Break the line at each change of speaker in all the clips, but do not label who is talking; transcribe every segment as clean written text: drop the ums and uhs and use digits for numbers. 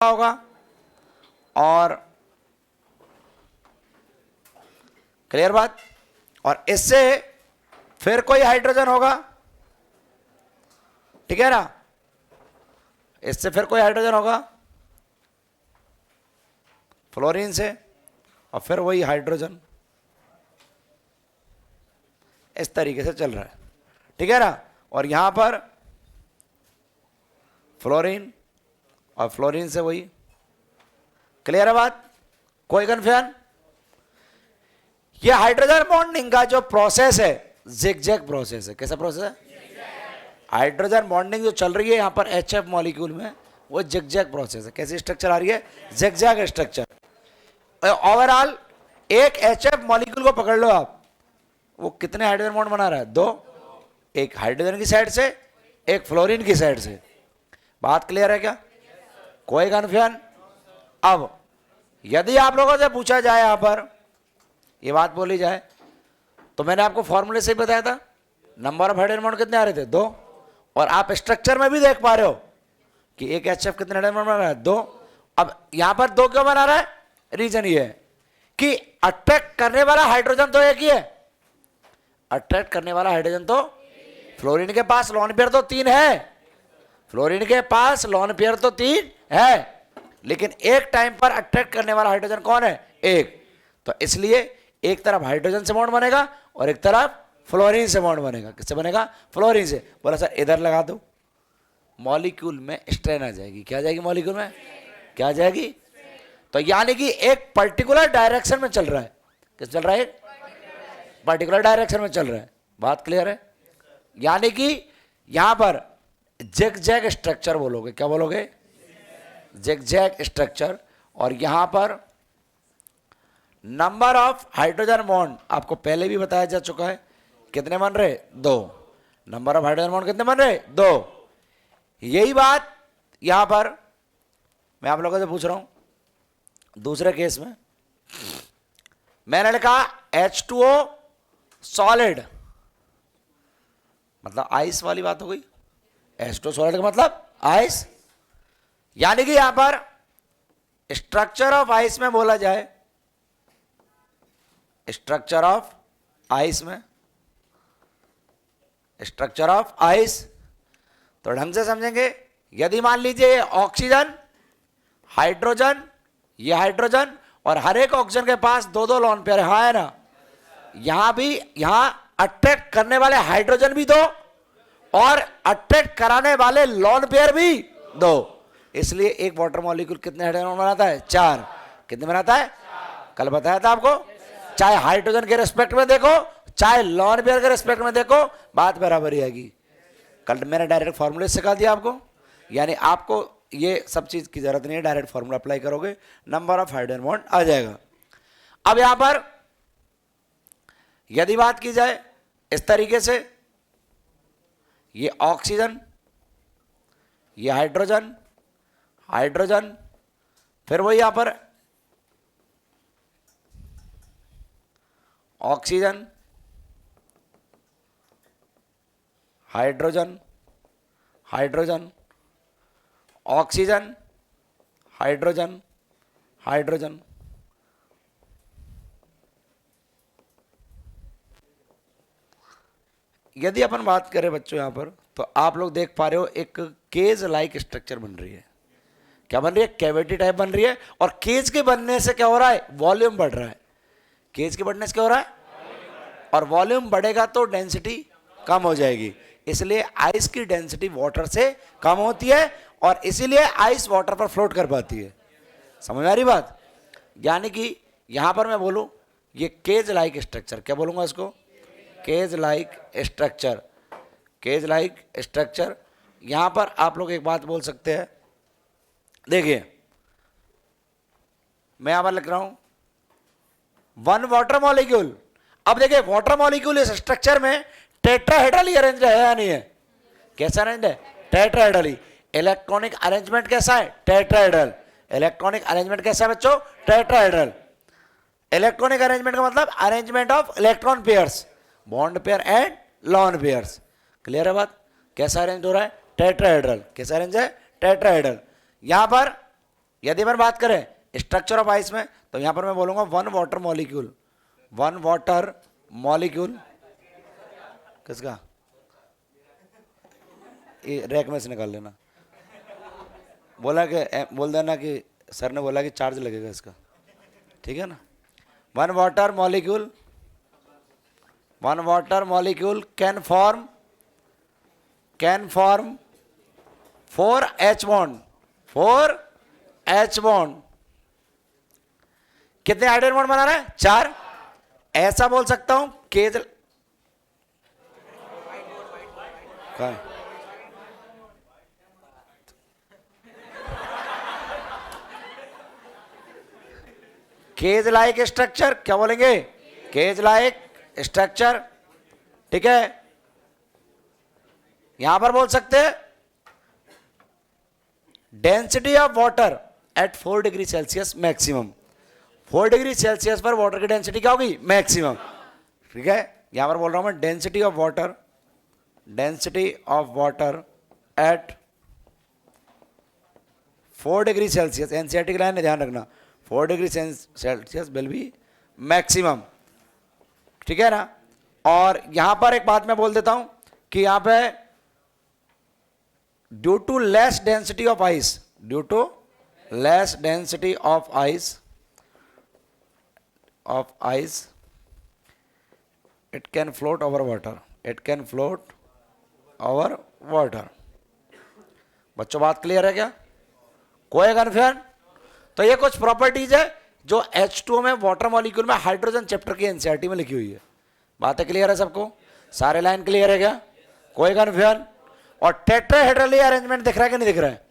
होगा और क्लियर बात। और इससे फिर कोई हाइड्रोजन होगा, ठीक है ना, इससे फिर कोई हाइड्रोजन होगा फ्लोरीन से, और फिर वही हाइड्रोजन इस तरीके से चल रहा है, ठीक है ना। और यहां पर फ्लोरीन और फ्लोरीन से वही, क्लियर है बात, कोई कन्फ्यूजन। ये हाइड्रोजन बॉन्डिंग का जो प्रोसेस है जिगजैग प्रोसेस है। कैसा प्रोसेस है? हाइड्रोजन बॉन्डिंग जो चल रही है यहां पर HF मॉलिक्यूल में, वो जिगजैग प्रोसेस है। कैसी स्ट्रक्चर आ रही है? Zigzag structure. ओवरऑल एक HF मॉलिक्यूल को पकड़ लो आप, वो कितने हाइड्रोजन बॉन्ड बना रहा है? 2। एक हाइड्रोजन की साइड से, एक फ्लोरीन की साइड से। बात क्लियर है क्या? कोई कन्फ्यूजन? अब यदि आप लोगों से पूछा जाए, यहां पर ये बात बोली जाए, तो मैंने आपको फॉर्मूले से ही बताया था, नंबर ऑफ हाइड्रोजन बॉन्ड कितने आ रहे थे? 2। और आप स्ट्रक्चर में भी देख पा रहे हो कि एक HF कितने हाइड्रोजन बॉन्ड बना रहा है? 2। अब यहां पर 2 क्यों बना रहा है? रीजन ये है कि अट्रैक्ट करने वाला हाइड्रोजन तो एक ही है। अट्रैक्ट करने वाला हाइड्रोजन तो, फ्लोरीन के पास लोन पेयर तो 3 है, फ्लोरीन के पास लोन पेयर तो 3 है, लेकिन एक टाइम पर अट्रैक्ट करने वाला हाइड्रोजन कौन है? एक। तो इसलिए एक तरफ हाइड्रोजन से बॉन्ड बनेगा और एक तरफ फ्लोरीन से बॉन्ड बनेगा। किससे बनेगा? फ्लोरीन से। बोला सर इधर लगा दो, मॉलिक्यूल में स्ट्रेन आ जाएगी। क्या जाएगी मॉलिक्यूल में? क्या जाएगी? तो यानी कि एक पर्टिकुलर डायरेक्शन में चल रहा है। किस चल रहा है? पर्टिकुलर डायरेक्शन में चल रहा है। बात क्लियर है? यानी कि यहां पर जिगजैग स्ट्रक्चर बोलोगे। क्या बोलोगे? Zigzag structure. और यहां पर नंबर ऑफ हाइड्रोजन बॉन्ड आपको पहले भी बताया जा चुका है, कितने बन रहे? 2। नंबर ऑफ हाइड्रोजन बॉन्ड कितने बन रहे? 2। यही बात यहां पर मैं आप लोगों से पूछ रहा हूं। दूसरे केस में मैंने लिखा H2O सॉलिड, मतलब आइस वाली बात हो गई। H2O सॉलिड का मतलब आइस, यानी कि यहां पर स्ट्रक्चर ऑफ आइस में बोला जाए, स्ट्रक्चर ऑफ आइस में, स्ट्रक्चर ऑफ आइस तो ढंग से समझेंगे। यदि मान लीजिए ऑक्सीजन, हाइड्रोजन, ये हाइड्रोजन, और हर एक ऑक्सीजन के पास 2-2 लोन पेयर है ना, यहां भी, यहां अट्रैक्ट करने वाले हाइड्रोजन भी 2 और अट्रैक्ट कराने वाले लोन पेयर भी 2। इसलिए एक वाटर मॉलिक्यूल कितने हाइड्रोजन बनाता है? 4। कितने बनाता है? कल बताया था आपको। चाहे हाइड्रोजन के रेस्पेक्ट में देखो, चाहे लोन पेयर के रेस्पेक्ट में देखो, बात बराबर ही आएगी। कल मैंने डायरेक्ट फॉर्मूले सिखा दिया आपको, यानी आपको ये सब चीज की जरूरत नहीं है, डायरेक्ट फॉर्मूला अप्लाई करोगे, नंबर ऑफ हाइड्रोजन बॉन्ड आ जाएगा। अब यहां पर यदि बात की जाए इस तरीके से, ये ऑक्सीजन, ये हाइड्रोजन, हाइड्रोजन, फिर वही यहां पर oxygen, hydrogen, hydrogen, oxygen, hydrogen, hydrogen. यदि अपन बात करें बच्चों यहां पर, तो आप लोग देख पा रहे हो एक केज लाइक स्ट्रक्चर बन रही है। क्या बन रही है? कैविटी टाइप बन रही है। और केज के बनने से क्या हो रहा है? वॉल्यूम बढ़ रहा है। केज के बढ़ने से क्या हो रहा है? और वॉल्यूम बढ़ेगा तो डेंसिटी कम हो जाएगी। इसलिए आइस की डेंसिटी वाटर से कम होती है और इसीलिए आइस वाटर पर फ्लोट कर पाती है। समझ आ रही बात? यानी कि यहां पर मैं बोलूं ये केज लाइक स्ट्रक्चर, क्या बोलूंगा इसको? Cage like structure. Cage like structure. यहां पर आप लोग एक बात बोल सकते हैं, देखिए मैं यहां पर लिख रहा हूं 1 वाटर मॉलिक्यूल। अब देखिए वाटर मॉलिक्यूल इस स्ट्रक्चर में टेट्राहेड्रली अरेंज है या नहीं है? कैसा अरेंज है? टेट्राहेड्रली। इलेक्ट्रॉनिक अरेंजमेंट कैसा है? टेट्राहेड्रल। इलेक्ट्रॉनिक अरेंजमेंट कैसा है बच्चों? टेट्राहेड्रल। इलेक्ट्रॉनिक अरेंजमेंट का मतलब arrangement of electron pairs, bond pair and lone pairs. Clear है बात? कैसा अरेंज हो रहा है? टेट्राहेड्रल। कैसा अरेंज है? टेट्राहेड्रल। यहां पर यदि मैं बात करें स्ट्रक्चर ऑफ आइस में, तो यहां पर मैं बोलूंगा one water molecule, one water molecule किसका, ये रैक में से निकाल लेना, बोला कि बोल देना कि सर ने बोला कि चार्ज लगेगा इसका, ठीक है ना। One water molecule, one water molecule can form 4 H bond, 4 H bond. कितने हाइड्रोजन बॉन्ड बना रहे हैं? 4। ऐसा बोल सकता हूं केज केज लाइक स्ट्रक्चर, क्या बोलेंगे? केज लाइक स्ट्रक्चर, ठीक है। यहां पर बोल सकते हैं density of water at 4 degree Celsius maximum, 4 degree Celsius पर वाटर की डेंसिटी क्या होगी? मैक्सिमम, ठीक है। यहां पर बोल रहा हूं मैं density of water, density of water at 4 degree Celsius, NCERT की लाइन है ध्यान रखना, 4 degree Celsius will be maximum, ठीक है ना। और यहां पर एक बात मैं बोल देता हूं कि यहां पे due to less density of ice, due to less density of ice it can float over water, it can float over water. बच्चों बात क्लियर है क्या? कोई कन्फ्यूजन? तो ये कुछ प्रॉपर्टीज है जो H2O में वाटर मॉलिक्यूल में हाइड्रोजन चैप्टर की एनसीईआरटी में लिखी हुई है। बातें क्लियर है सबको? सारे लाइन क्लियर है क्या? कोई कन्फ्यूजन? और टेट्राहेड्रल अरेंजमेंट दिख रहा है कि नहीं दिख रहा है?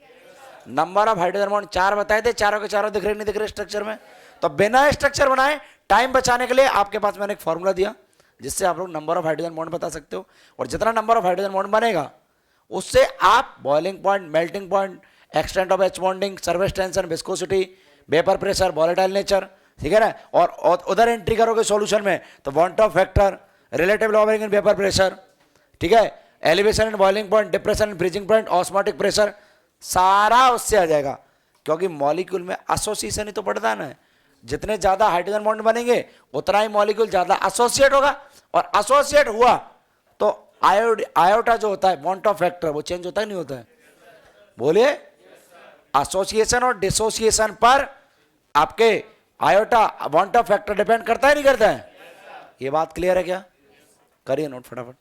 नंबर ऑफ हाइड्रोजन बॉन्ड 4 बताए थे, चारों के चारों दिख रहे नहीं दिख रहे स्ट्रक्चर में? तो बिना स्ट्रक्चर बनाए टाइम बचाने के लिए आपके पास मैंने एक फॉर्मूला दिया जिससे आप लोग नंबर ऑफ हाइड्रोजन बॉन्ड बता सकते हो, और जितना नंबर ऑफ हाइड्रोजन बॉन्ड बनेगा उससे आप boiling point, melting point, extent of H bonding, surface tension, viscosity, vapour pressure, volatile nature, ठीक है ना। और उधर एंट्री करोगे सॉल्यूशन में तो bond of factor, relative lowering in vapour pressure, ठीक है, elevation in boiling point, depression in freezing point, osmotic pressure, सारा उससे आ जाएगा। क्योंकि मॉलिक्यूल में एसोसिएशन ही तो पड़ता है ना, जितने ज्यादा हाइड्रोजन बॉन्ड बनेंगे उतना ही मॉलिक्यूल ज्यादा एसोसिएट होगा, और एसोसिएट हुआ तो आयोटा जो होता है बॉन्ड ऑफ फैक्टर वो चेंज होता है नहीं होता है? बोलिए। एसोसिएशन और डिसोसिएशन पर आपके iota bond of factor depend करता है नहीं करता है? ये बात क्लियर है क्या? करिए नोट फटाफट।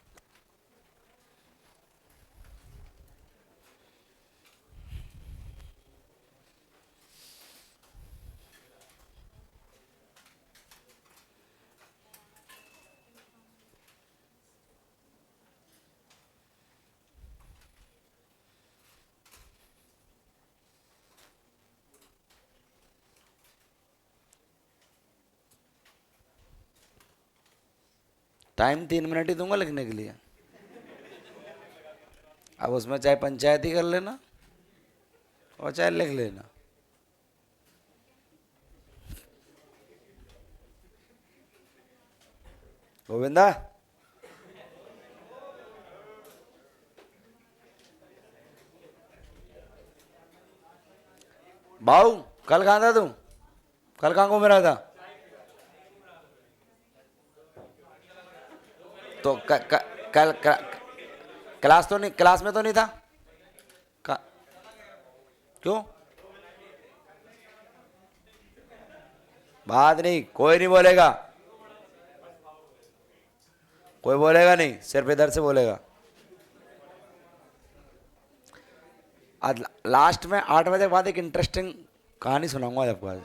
टाइम 3 मिनट ही दूंगा लिखने के लिए, अब उसमें चाहे पंचायत ही कर लेना और चाहे लिख लेना। गोविंदा भाऊ कल कहाँ था तू? कल कहाँ घूम रहा था? तो कल क्लास तो नहीं, क्लास में तो नहीं था? क्यों? बात नहीं, कोई नहीं बोलेगा, कोई बोलेगा नहीं, सिर्फ इधर से बोलेगा। आज लास्ट में 8 बजे के बाद एक इंटरेस्टिंग कहानी सुनाऊंगा आपको। आज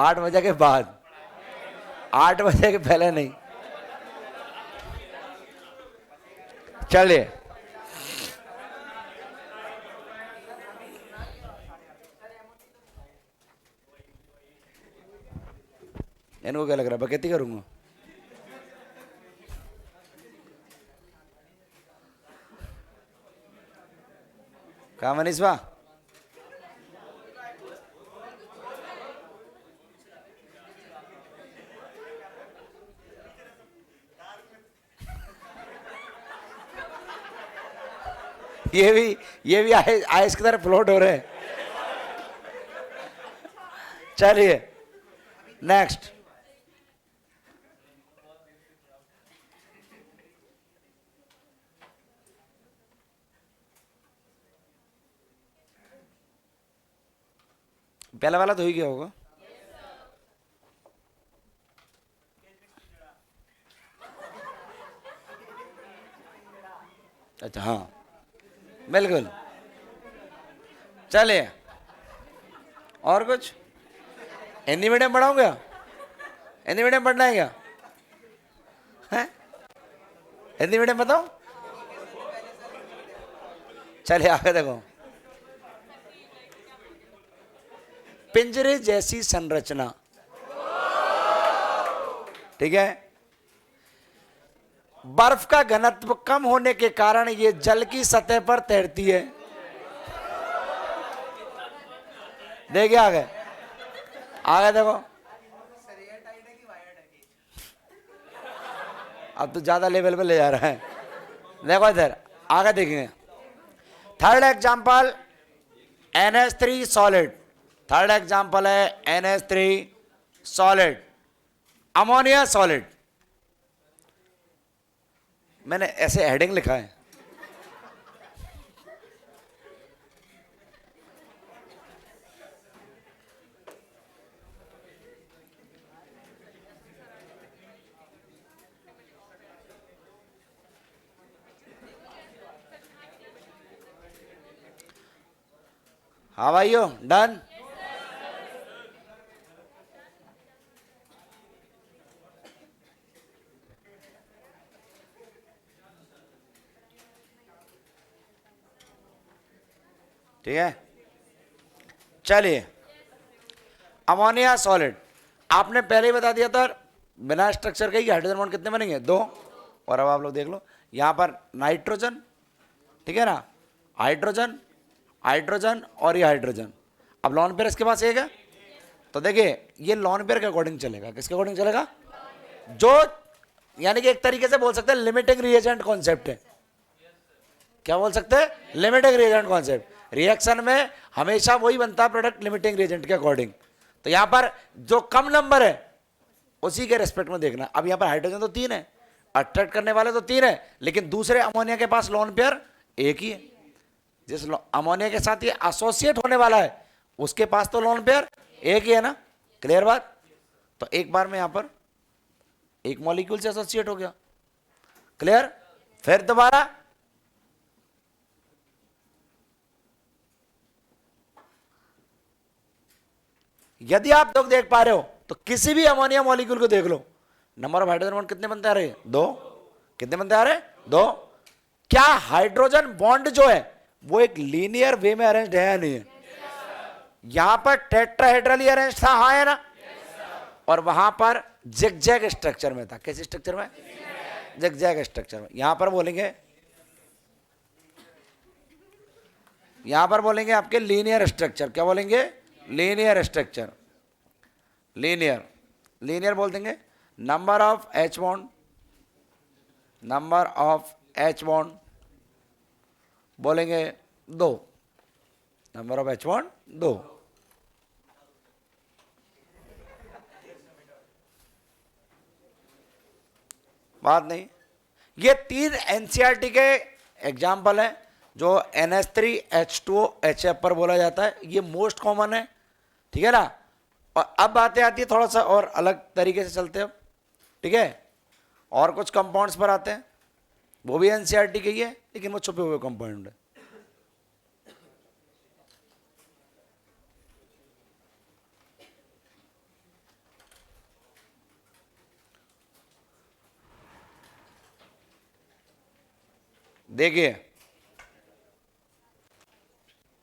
8 बजे के बाद, 8 बजे के पहले नहीं। चलिए इनको क्या लग रहा है बकैती करूंगा? कहा मनीषवा? ये भी आइस की तरह फ्लोट हो रहे हैं। चलिए नेक्स्ट। पहला वाला तो ही गया होगा। अच्छा हाँ बिल्कुल। चलिए और कुछ हिंदी मीडियम पढ़ाऊँ क्या? हिंदी मीडियम पढ़ना है क्या? है हिंदी मीडियम बताओ। चलिए आगे देखो। पिंजरे जैसी संरचना, ठीक है। बर्फ का घनत्व कम होने के कारण ये जल की सतह पर तैरती है। देखिए आगे, आगे देखो। अब तो ज्यादा लेवल पे ले जा रहा है। देखो इधर आगे देखेंगे। Third example NH3 solid. Third example है NH3 सॉलिड, अमोनिया सॉलिड। मैंने ऐसे हेडिंग लिखा है। हाँ भाइयों डन। ठीक है चलिए, अमोनिया सॉलिड आपने पहले ही बता दिया था। बिना स्ट्रक्चर के ही हाइड्रोजन बॉन्ड कितने बनेंगे? 2। और अब आप लोग देख लो यहां पर नाइट्रोजन, ठीक है ना, हाइड्रोजन, हाइड्रोजन और ये हाइड्रोजन। अब लॉन पेयर इसके पास एक है, तो देखिए ये लॉन पेयर के अकॉर्डिंग चलेगा। किसके अकॉर्डिंग चलेगा? जो यानी कि एक तरीके से बोल सकते हैं लिमिटिंग रिएजेंट कॉन्सेप्ट है। क्या बोल सकते हैं? Limiting reagent concept. रिएक्शन में हमेशा वही बनता है प्रोडक्ट लिमिटिंग रिएजेंट के अकॉर्डिंग। तो यहां पर जो कम नंबर है उसी के रेस्पेक्ट में देखना। अब यहां पर हाइड्रोजन तो 3 है, अट्रैक्ट करने वाले तो 3 है, लेकिन दूसरे अमोनिया के पास लोन पेयर एक ही है। जिस अमोनिया के साथ ये एसोसिएट होने वाला है उसके पास तो लोन पेयर एक ही है ना। क्लियर बात? तो एक बार में यहां पर एक मॉलिक्यूल से एसोसिएट हो गया। क्लियर? फिर दोबारा यदि आप लोग देख पा रहे हो तो किसी भी अमोनिया मॉलिक्यूल को देख लो, नंबर ऑफ हाइड्रोजन बॉन्ड कितने बनते आ रहे हैं? 2। कितने बनते आ रहे हैं? 2। क्या हाइड्रोजन बॉन्ड जो है वो एक लीनियर वे में अरेंज्ड है या नहीं है? यहां पर टेट्राहेड्रली अरेंज था, हाँ है ना? और वहां पर जिगजैग स्ट्रक्चर में था। कैसे स्ट्रक्चर में? जिगजैग स्ट्रक्चर में। यहां पर बोलेंगे, यहां पर बोलेंगे आपके लीनियर स्ट्रक्चर। क्या बोलेंगे? Linear structure. लीनियर, लीनियर बोल देंगे। Number of H bond, number of H bond बोलेंगे 2। Number of H bond 2। बात नहीं। ये 3 NCERT के एग्जाम्पल हैं जो NH3H2O HF पर बोला जाता है। ये मोस्ट कॉमन है, ठीक है ना। और अब बातें आती है थोड़ा सा और अलग तरीके से चलते हैं, ठीक है। और कुछ कंपाउंड्स पर आते हैं, वो भी NCERT के ही है लेकिन वो छुपे हुए कंपाउंड है। देखिए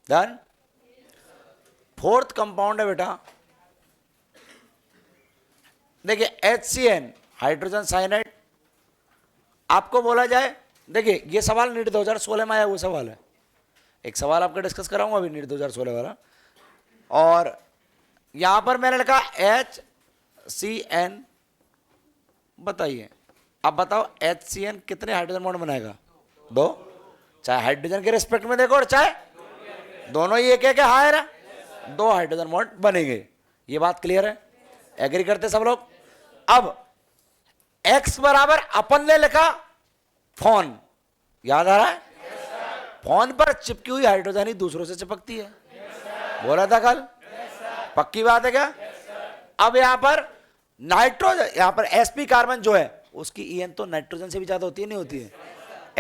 डन। फोर्थ कंपाउंड है बेटा, देखिए HCN हाइड्रोजन साइनाइड। आपको बोला जाए, देखिए ये सवाल नीट 2016 में आया हुआ सवाल है। एक सवाल आपका डिस्कस कराऊंगा अभी नीट 2016 वाला। और यहां पर मैंने लिखा HCN। बताइए, अब बताओ HCN कितने हाइड्रोजन बॉन्ड बनाएगा? 2। चाहे हाइड्रोजन के रिस्पेक्ट में देखो और चाहे दोनों ही एक है, हाँ है ना? 2 हाइड्रोजन बॉन्ड बनेंगे। ये बात क्लियर है? एग्री करते सब लोग? अब x बराबर अपन ने लिखा फोन, याद आ रहा है? फोन पर चिपकी हुई हाइड्रोजन ही दूसरों से चिपकती है, बोला था कल। पक्की बात है क्या? अब यहां पर नाइट्रोजन, यहां पर sp कार्बन जो है उसकी En तो नाइट्रोजन से भी ज्यादा होती है, नहीं होती है?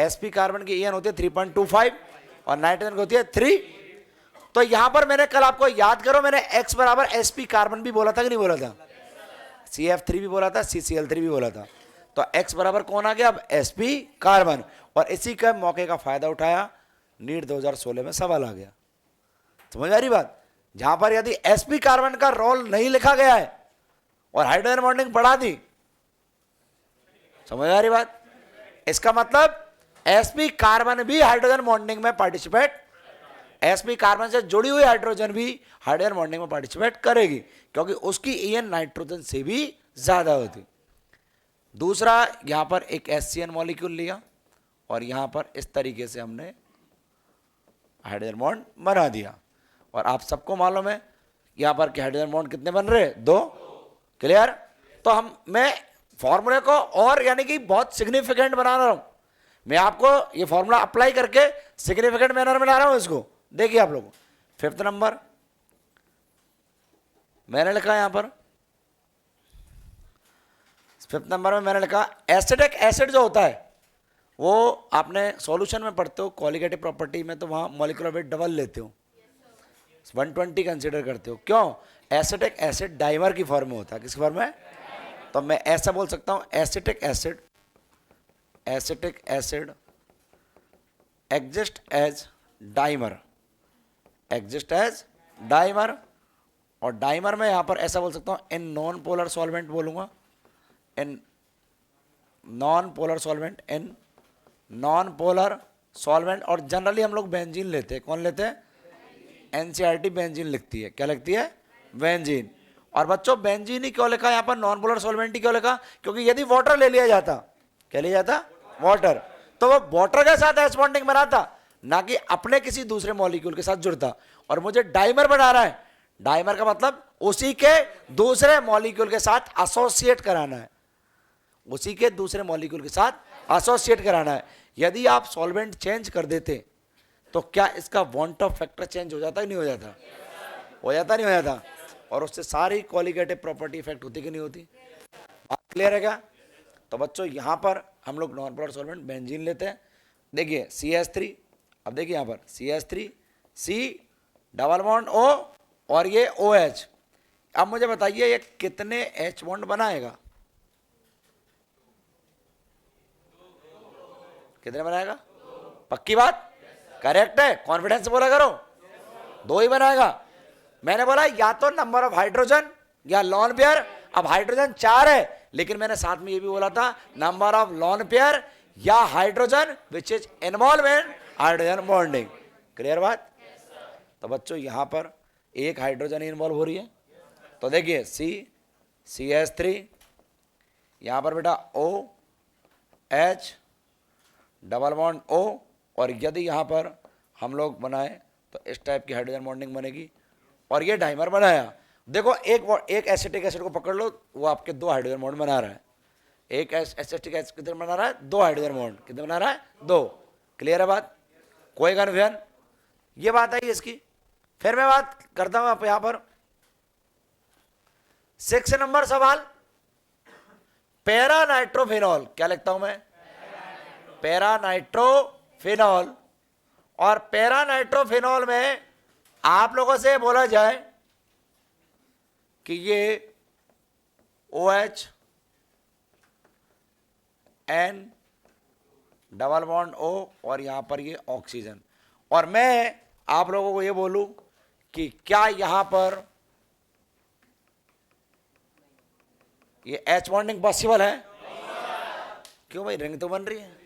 sp कार्बन की En होती है 3.25 और नाइट्रोजन की होती है 3। तो यहां पर मैंने कल आपको याद करो, मैंने x बराबर sp कार्बन भी बोला था कि नहीं बोला था? CF3 भी बोला था, CCl3 भी बोला था। तो x बराबर कौन आ गया अब? sp carbon. और इसी का मौके का फायदा उठाया, नीट 2016 में सवाल आ गया। समझ आ रही बात? जहां पर यदि sp कार्बन का रोल नहीं लिखा गया है और हाइड्रोजन बॉन्डिंग बढ़ा दी, समझ आ रही बात? इसका मतलब sp कार्बन भी हाइड्रोजन बॉन्डिंग में पार्टिसिपेट, sp कार्बन से जुड़ी हुई हाइड्रोजन भी हाइड्रोजन बॉन्डिंग में पार्टिसिपेट करेगी, क्योंकि उसकी En नाइट्रोजन से भी ज्यादा होती। दूसरा, यहां पर एक HCN मॉलिक्यूल लिया और यहां पर इस तरीके से हमने हाइड्रोजन बॉन्ड बना दिया। और आप सबको मालूम है यहां पर कि हाइड्रोजन बॉन्ड कितने बन रहे? 2। क्लियर? तो मैं फॉर्मूले को और यानी कि बहुत सिग्निफिकेंट बना रहा हूं, मैं आपको ये फॉर्मूला अप्लाई करके सिग्निफिकेंट मैनर में ला रहा हूं इसको। देखिए आप लोग, 5th नंबर मैंने लिखा यहां पर, 5th नंबर में मैंने लिखा एसिटिक एसिड जो होता है वो आपने सॉल्यूशन में पढ़ते हो, क्वालिटेटिव प्रॉपर्टी में, तो वहां मॉलिक्यूलर वेट डबल लेते हो, 120 कंसीडर करते हो। क्यों? एसिटिक एसिड डाइमर की फॉर्म में होता है। किस फॉर्म में? तो मैं ऐसा बोल सकता हूं, acetic acid exist as dimer, और डाइमर में यहां पर ऐसा बोल सकता हूं, इन नॉन पोलर सॉल्वेंट बोलूंगा, इन नॉन पोलर सॉल्वेंट। और जनरली हम लोग बेंजीन लेते हैं। कौन लेते हैं? एनसीईआरटी बेंजीन लिखती है। क्या लिखती है? बेंजीन। और बच्चों बेंजीन ही क्यों लिखा यहां पर, नॉन पोलर सॉल्वेंट ही क्यों लिखा? क्योंकि यदि वाटर ले लिया जाता, क्या लिया जाता? वाटर, तो वो वाटर के साथ एच बॉन्डिंग बनाता, ना कि अपने किसी दूसरे मॉलिक्यूल के साथ जुड़ता। और मुझे डाइमर बना रहा है, डाइमर का मतलब उसी के दूसरे मॉलिक्यूल के साथ एसोसिएट कराना है, उसी के दूसरे मॉलिक्यूल के साथ एसोसिएट कराना है। यदि आप सॉल्वेंट चेंज कर देते तो क्या इसका बॉन्ड ऑफ फैक्टर चेंज हो जाता कि नहीं हो जाता? हो जाता, नहीं हो जाता? और उससे सारी क्वालिटेटिव प्रॉपर्टी इफेक्ट होती कि नहीं होती? बात क्लियर है क्या? तो बच्चों यहां पर हम लोग नॉन पोलर सॉल्वेंट बेंजीन लेते हैं। देखिए CH3, अब देखिए यहां पर CH3 C double bond O और ये OH। अब मुझे बताइए ये कितने H बॉन्ड बनाएगा? कितने बनाएगा? पक्की बात? करेक्ट है? कॉन्फिडेंस से बोला करो, 2 ही बनाएगा। मैंने बोला या तो नंबर ऑफ हाइड्रोजन या लॉन पेयर। अब हाइड्रोजन 4 है, लेकिन मैंने साथ में ये भी बोला था नंबर ऑफ लॉन पेयर या hydrogen which is involve in hydrogen bonding. Clear बात? तो बच्चों यहां पर एक हाइड्रोजन इन्वॉल्व हो रही है, तो देखिए CH3, यहां पर बेटा OH डबल बॉन्ड O, और यदि यहां पर हम लोग बनाए तो इस टाइप की हाइड्रोजन बॉन्डिंग बनेगी। और ये डाइमर बनाया। देखो एक एसिटिक एसिड को पकड़ लो, वो आपके 2 हाइड्रोजन बॉन्ड बना रहा है। एक एसिटिक एसिड कितने बना रहा है? 2 हाइड्रोजन बॉन्ड। कितने बना रहा है? 2। क्लियर है बात? कोई कन्फ्यूजन? ये बात आई इसकी। फिर मैं बात करता हूं आप यहां पर 6 नंबर सवाल, पैरा नाइट्रोफिनॉल। क्या लिखता हूं मैं? Para nitrophenol. और पैरा नाइट्रोफिनॉल में आप लोगों से बोला जाए कि ये OH N double bond O और यहां पर ये ऑक्सीजन, और मैं आप लोगों को ये बोलूं कि क्या यहां पर ये H बॉन्डिंग पॉसिबल है? क्यों भाई, रिंग तो बन रही है।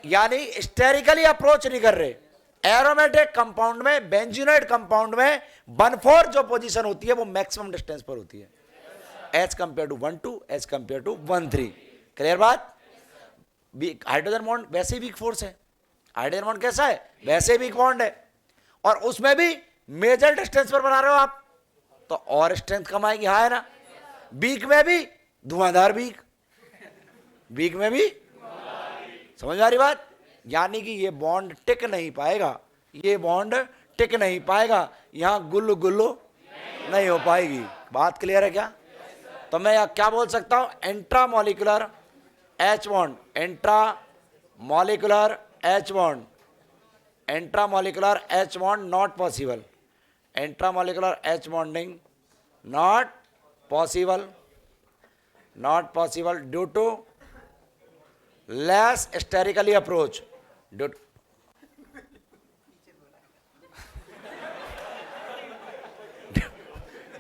यानी स्टेरिकली अप्रोच नहीं कर रहे। एरोमेटिक कंपाउंड में, बेंजीनोइड कंपाउंड में 1,4 जो पोजीशन होती है वो मैक्सिमम डिस्टेंस पर होती है, as compare to 1,2, as compare to 1,3। Clear बात? हाइड्रोजन बॉन्ड वैसे ही वीक फोर्स है। हाइड्रोजन बॉन्ड कैसा है? वैसे वीक बॉन्ड है, और उसमें भी मेजर डिस्टेंस पर बना रहे हो आप। तो और स्ट्रेंथ कम आएगी, हाँ है ना। वीक में भी धुआंधार वीक, वीक में भी, समझ में आ रही बात। यानी कि ये बॉन्ड टिक नहीं पाएगा, ये बॉन्ड टिक नहीं पाएगा, यहां गुल्लू गुल्लू नहीं हो पाएगी। बात क्लियर है क्या। तो मैं क्या बोल सकता हूं, intra molecular H bond, intra molecular H bond, intra molecular H bond not possible, intra molecular H bonding not possible, not possible due to less sterically approach,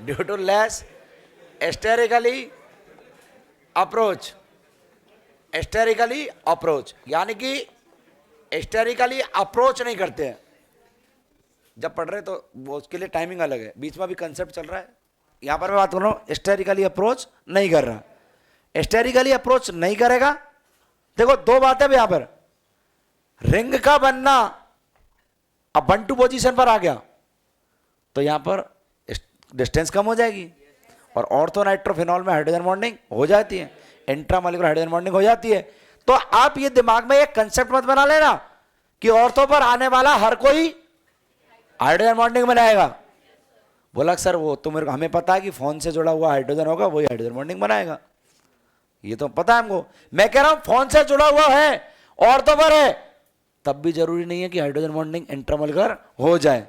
due to less sterically approach, sterically approach, यानी कि sterically approach नहीं करते हैं। जब पढ़ रहे तो वो उसके लिए टाइमिंग अलग है, बीच में भी कंसेप्ट चल रहा है। यहां पर मैं बात कर रहा हूं स्टेरिकली अप्रोच नहीं कर रहा, स्टेरिकली अप्रोच नहीं करेगा। देखो दो बातें भी यहां पर, रिंग का बनना अब 1-2 पोजीशन पर आ गया तो यहां पर डिस्टेंस कम हो जाएगी और ऑर्थो नाइट्रोफिनॉल में हाइड्रोजन बॉन्डिंग हो जाती है, इंट्रामॉलिक्यूलर हाइड्रोजन बॉन्डिंग हो जाती है। तो आप ये दिमाग में एक कंसेप्ट मत बना लेना कि ऑर्थो पर आने वाला हर कोई हाइड्रोजन बॉन्डिंग बनाएगा। बोला सर वो तो मेरे को, हमें पता है कि फोन से जुड़ा हुआ हाइड्रोजन होगा वही हाइड्रोजन बॉन्डिंग बनाएगा, ये तो पता है हमको। मैं कह रहा हूं फोन से जुड़ा हुआ है ऑर्थो पर है, तब भी जरूरी नहीं है कि हाइड्रोजन बॉन्डिंग इंट्रामॉलिक्यूलर हो जाए।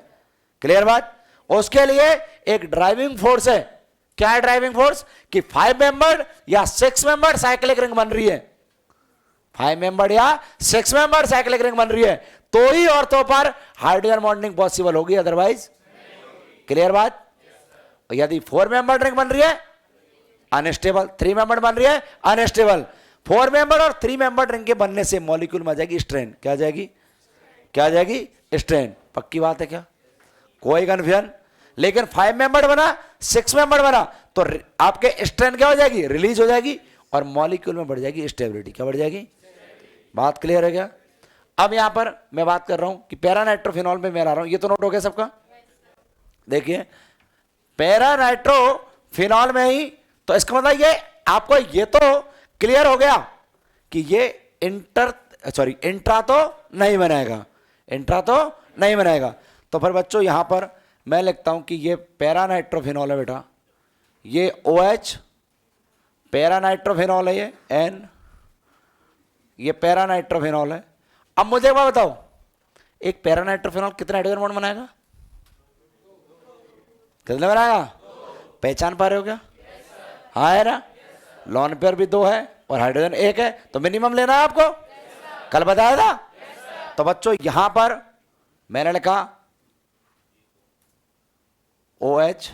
क्लियर बात। उसके लिए एक ड्राइविंग फोर्स है। क्या है ड्राइविंग फोर्स? कि 5 मेंबर या 6 मेंबर साइक्लिक रिंग बन रही है, 5 मेंबर या 6 मेंबर साइक्लिक रिंग बन रही है तो ही ऑर्थो पर हाइड्रोजन बॉन्डिंग पॉसिबल होगी, अदरवाइज। क्लियर बात। यदि 4 मेंबर रिंग बन रही है अनस्टेबल, 3 मेंबर बन रही है अनस्टेबल, 4 मेंबर और 3 मेंबर रिंग के बनने से मॉलिक्यूल में आ जाएगी स्ट्रेन। क्या आ जाएगी? क्या आ जाएगी? स्ट्रेन। पक्की बात है क्या? कोई कन्फ्यूजन? लेकिन 5 मेंबर बना 6 मेंबर बना तो आपके स्ट्रेन क्या हो जाएगी? रिलीज हो जाएगी और मॉलिक्यूल में बढ़ जाएगी स्टेबिलिटी। क्या बढ़ जाएगी? बात क्लियर है क्या? अब यहां पर मैं बात कर रहा हूं कि पैरानाइट्रोफिनॉल में मैं ला रहा हूं, ये तो नोट हो गया सबका। देखिए पैरानाइट्रोफिनॉल में ही, तो इसका मतलब ये आपको ये तो क्लियर हो गया कि ये इंट्रा तो नहीं बनाएगा, इंट्रा तो नहीं बनाएगा। तो फिर बच्चों यहां पर मैं लिखता हूं कि ये पैरानाइट्रोफिनॉल है बेटा, ये OH पैरानाइट्रोफिनॉल है, ये N, ये पैरानाइट्रोफिनॉल है। अब मुझे एक बात बताओ, एक पैरानाइट्रोफिनॉल कितने हाइड्रोजन बॉन्ड बनाएगा? कितने बनाएगा? पहचान पा रहे हो क्या? हाँ है ना। लॉन पेयर भी 2 है और हाइड्रोजन 1 है, तो मिनिमम लेना है आपको। कल बताया था। तो बच्चों यहां पर मैंने लिखा OH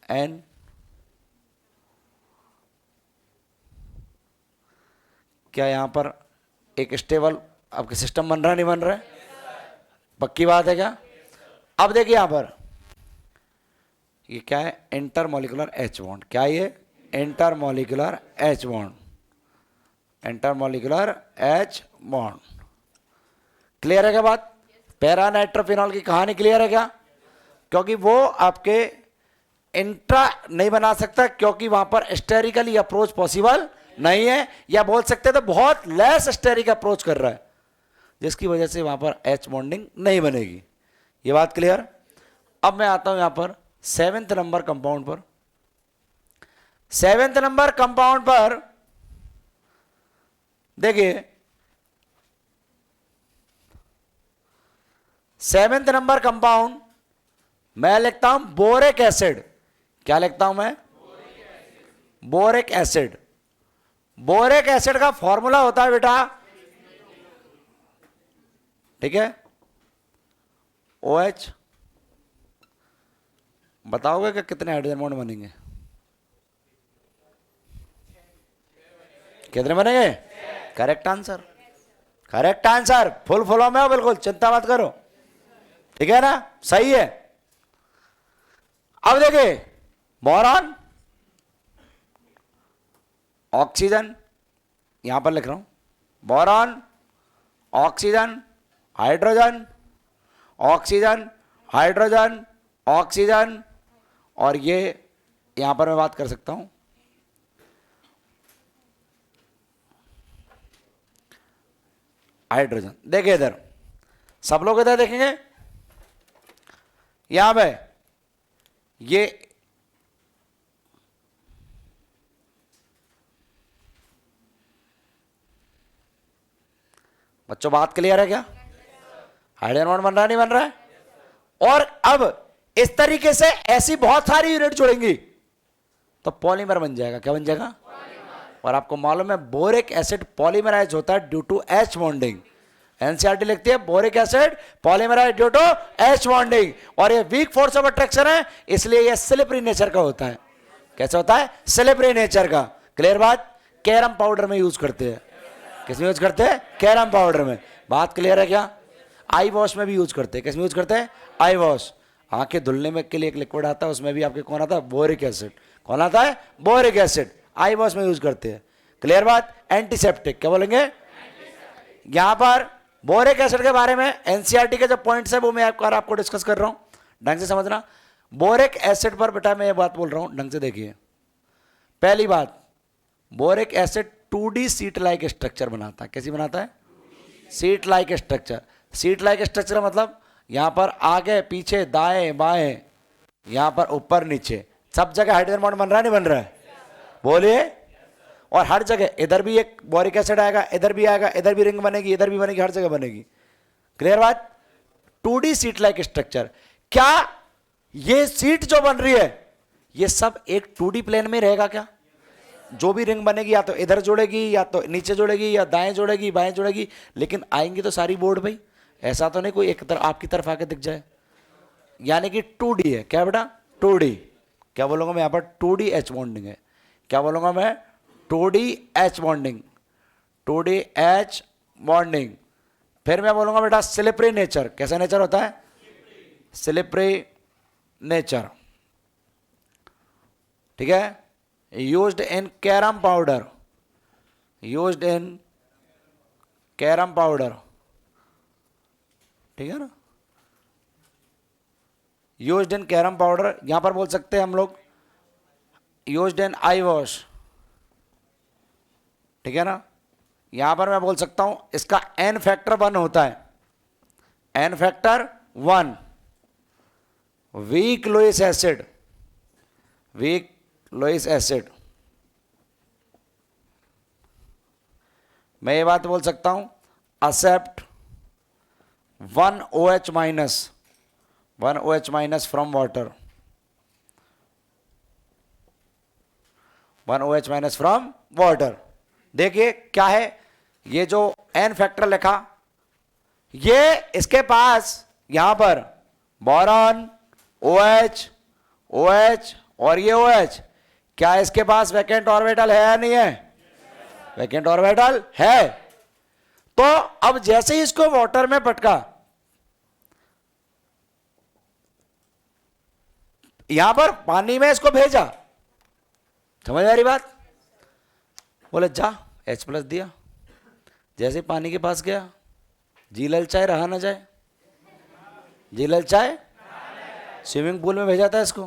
N, क्या यहां पर एक स्टेबल आपके सिस्टम बन रहा है, नहीं बन रहा है? पक्की बात है क्या? अब देखिए यहां पर ये क्या है? Intermolecular H bond. क्या ये? Intermolecular H bond, intermolecular H bond. Clear है क्या बात? पैरानाइट्रोफिनॉल की कहानी क्लियर है क्या? क्योंकि वो आपके इंट्रा नहीं बना सकता क्योंकि वहां पर स्टेरिकली अप्रोच पॉसिबल नहीं है, या बोल सकते तो बहुत लेस स्टेरिक अप्रोच कर रहा है, जिसकी वजह से वहां पर H बॉन्डिंग नहीं बनेगी। ये बात क्लियर? अब मैं आता हूं यहां पर 7th नंबर कंपाउंड पर। 7th नंबर कंपाउंड पर देखिए 7th नंबर कंपाउंड मैं लिखता हूं बोरिक एसिड। क्या लिखता हूं मैं? Boric acid. बोरिक एसिड का फॉर्मूला होता है बेटा, ठीक है, OH। बताओगे कि कितने हाइड्रोजन बॉन्ड बनेंगे? कितने बनेंगे? Correct answer, correct answer. Full follow में हो बिल्कुल, चिंता मत करो, ठीक है ना, सही है। अब देखिए बोरॉन, ऑक्सीजन, यहां पर लिख रहा हूं boron, oxygen, hydrogen, oxygen, hydrogen, oxygen, और ये यहां पर मैं बात कर सकता हूं हाइड्रोजन। देखिए इधर, सब लोग इधर देखेंगे, यहां पे ये बच्चों बात क्लियर है क्या? हाइड्रोजन बॉन्ड बन रहा है नहीं बन रहा है? और अब इस तरीके से ऐसी बहुत सारी यूनिट जुड़ेंगी तो पॉलीमर बन जाएगा। क्या बन जाएगा? और आपको मालूम है बोरिक एसिड पॉलीमराइज होता है due to H bonding. NCERT लिखती है boric acid polymerize due to H bonding, और ये वीक फोर्स ऑफ अट्रैक्शन है, इसलिए ये स्लिपरी नेचर का होता है। कैसे होता है? स्लिपरी नेचर का। क्लियर बात? कैरम पाउडर में यूज करते हैं। किसमें यूज करते हैं? कैरम पाउडर में। बात क्लियर है क्या? आई वॉश में भी यूज करते हैं। किसमें यूज करते हैं? आई वॉश। आंखें धुलने में के लिए एक लिक्विड आता है, उसमें भी आपके कौन आता है? Boric acid. कौन आता है? Boric acid. आई वॉश में यूज करते हैं। क्लियर बात? एंटीसेप्टिक। क्या बोलेंगे? यहां पर बोरिक एसिड के बारे में एनसीईआरटी के जो पॉइंट्स है वो मैं आपको डिस्कस कर रहा हूं, ढंग से समझना। बोरिक एसिड पर बेटा मैं ये बात बोल रहा हूं, ढंग से देखिए। पहली बात, boric acid 2D seat like structure बनाता है। कैसी बनाता है? Seat like structure. Seat like structure मतलब यहां पर आगे पीछे दाएं बाएं, यहां पर ऊपर नीचे सब जगह हाइड्रोजन बॉन्ड बन रहा है नहीं बन रहा है? बोलिए। और हर जगह इधर भी एक बोरिक एसिड आएगा, इधर भी आएगा, इधर भी रिंग बनेगी, इधर भी बनेगी, हर जगह बनेगी। क्लियर बात? 2D seat like structure. क्या ये सीट जो बन रही है ये सब एक 2D प्लेन में रहेगा क्या? जो भी रिंग बनेगी या तो इधर जोड़ेगी, या तो नीचे जोड़ेगी, या दाएं जोड़ेगी, बाएं जोड़ेगी, लेकिन आएंगी तो सारी बोर्ड भाई। ऐसा तो नहीं कोई एक तरफ आपकी तरफ आके दिख जाए। यानी कि 2D है। क्या बेटा? 2D। क्या बोलूंगा मैं यहां पर? 2D एच बॉन्डिंग है। क्या बोलूंगा मैं? 2D H bonding. 2D H bonding. फिर मैं बोलूंगा बेटा स्लिपरी नेचर। कैसा नेचर होता है? Slippery nature. ठीक है? Used in carrom powder. Used in carrom powder. ठीक है ना? Used in carrom powder. यहां पर बोल सकते हैं हम लोग यूज्ड इन आई वॉश। ठीक है ना? यहां पर मैं बोल सकता हूं इसका एन फैक्टर 1 होता है। N factor 1। Weak Lewis acid. Weak Lewis acid. मैं ये बात बोल सकता हूं except 1 OH minus, 1 OH minus from water. 1 OH minus from water. देखिए क्या है ये जो एन फैक्टर लिखा, ये इसके पास यहां पर बोरॉन, OH, OH और ये OH, क्या इसके पास वैकेंट ऑर्बिटल है या नहीं है? वैकेंट ऑर्बिटल है। तो अब जैसे ही इसको वाटर में पटका, यहां पर पानी में इसको भेजा, समझ आ रही बात? बोले जा H+ दिया, जैसे पानी के पास गया, जी ललचाए रहा ना जाए। जी ललचाए, स्विमिंग पूल में भेजा था इसको।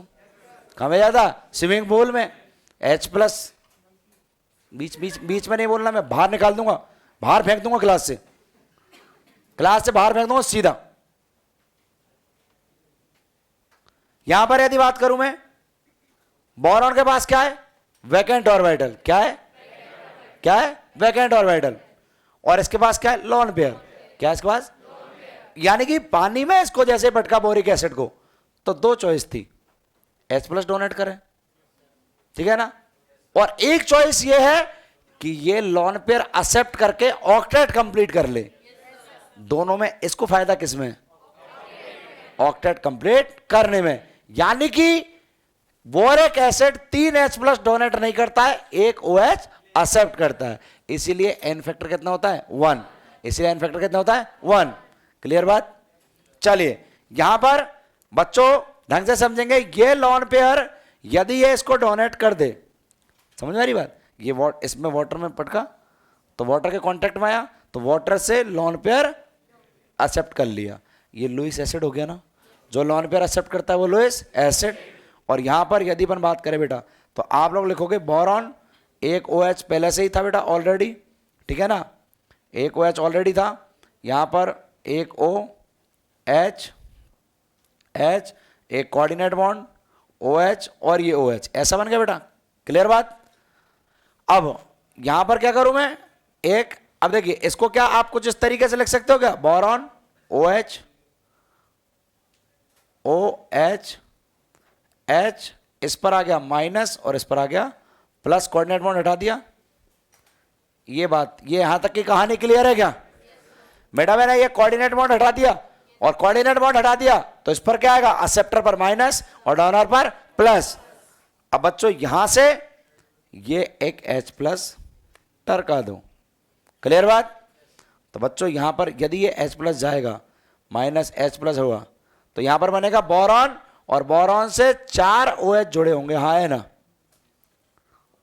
कहां भेजा था? स्विमिंग पूल में। H+, बीच में नहीं बोलना, मैं बाहर निकाल दूंगा, बाहर फेंक दूंगा क्लास से, क्लास से बाहर फेंक दूंगा सीधा। यहां पर यदि बात करूं मैं, बोरॉन के पास क्या है? Vacant orbital. क्या है? क्या है? Vacant orbital. और इसके पास क्या है? Lone pair. क्या है इसके पास? यानी कि पानी में इसको जैसे पटका बोरिक एसिड को, तो 2 चॉइस थी, H+ डोनेट करें, ठीक है ना, और एक चॉइस ये है कि ये लोन पेयर एक्सेप्ट करके ऑक्टेट कंप्लीट कर ले। दोनों में इसको फायदा किसमें? ऑक्टेट कंप्लीट करने में। यानी कि बोरिक एसिड 3 H+ डोनेट नहीं करता है, 1 OH एक्सेप्ट करता है, इसीलिए एन फैक्टर कितना होता है? 1। इसीलिए एन फैक्टर कितना होता है? 1। क्लियर बात? चलिए यहां पर बच्चों ढंग से समझेंगे, ये लोन पेयर यदि ये इसको डोनेट कर दे, समझ में आ रही बात? ये इसमें वाटर में पटका तो वाटर के कांटेक्ट में आया, तो वाटर से लोन पेयर एक्सेप्ट कर लिया, ये लुईस एसिड हो गया ना। जो लॉन पेयर एक्सेप्ट करता है वो लोएस्ट एसिड। और यहां पर यदि अपन बात करें बेटा तो आप लोग लिखोगे बोरॉन, एक OH पहले से ही था बेटा ऑलरेडी, ठीक है ना, एक OH ऑलरेडी था, यहां पर एक OH, एक कोऑर्डिनेट बॉन्ड OH और ये OH, ऐसा बन गया बेटा। क्लियर बात। अब यहां पर क्या करूं मैं, एक, अब देखिए इसको क्या आप कुछ इस तरीके से लिख सकते हो क्या, बोरॉन OH OH H, इस पर आ गया माइनस और इस पर आ गया प्लस, कोऑर्डिनेट बॉन्ड हटा दिया। ये बात, ये यहां तक की कहानी क्लियर है क्या बेटा। मैंने ये कोऑर्डिनेट बॉन्ड हटा दिया और कोऑर्डिनेट बॉन्ड हटा दिया तो इस पर क्या आएगा, एक्सेप्टर पर माइनस और डोनर पर प्लस। अब बच्चों यहां से ये एक H प्लस टरका दो। क्लियर बात। तो बच्चों यहां पर यदि ये H प्लस जाएगा, माइनस H प्लस हुआ, तो यहां पर बनेगा बोरॉन, और बोरॉन से 4 OH जुड़े होंगे, हाँ है ना,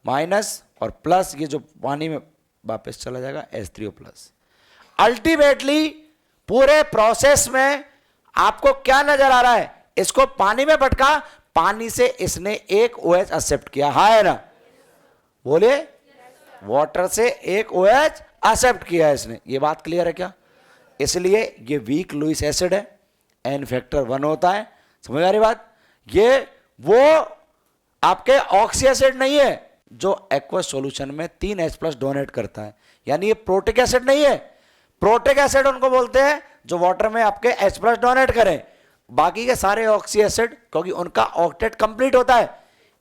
माइनस और प्लस, ये जो पानी में वापस चला जाएगा H3O प्लस। अल्टीमेटली पूरे प्रोसेस में आपको क्या नजर आ रहा है, इसको पानी में पटका, पानी से इसने एक OH एक्सेप्ट किया, हाँ है ना, बोले वाटर से एक OH एक्सेप्ट किया है इसने। ये बात क्लियर है क्या। इसलिए ये वीक लुईस एसिड है, N फैक्टर 1 होता है। समझ आ रही बात। ये वो आपके ऑक्सी एसिड नहीं है जो एक्वस सॉल्यूशन में 3 H प्लस डोनेट करता है, यानी ये प्रोटिक एसिड नहीं है। प्रोटिक एसिड उनको बोलते हैं जो वाटर में आपके H प्लस डोनेट करें, बाकी के सारे ऑक्सी एसिड क्योंकि उनका ऑक्टेट कंप्लीट होता है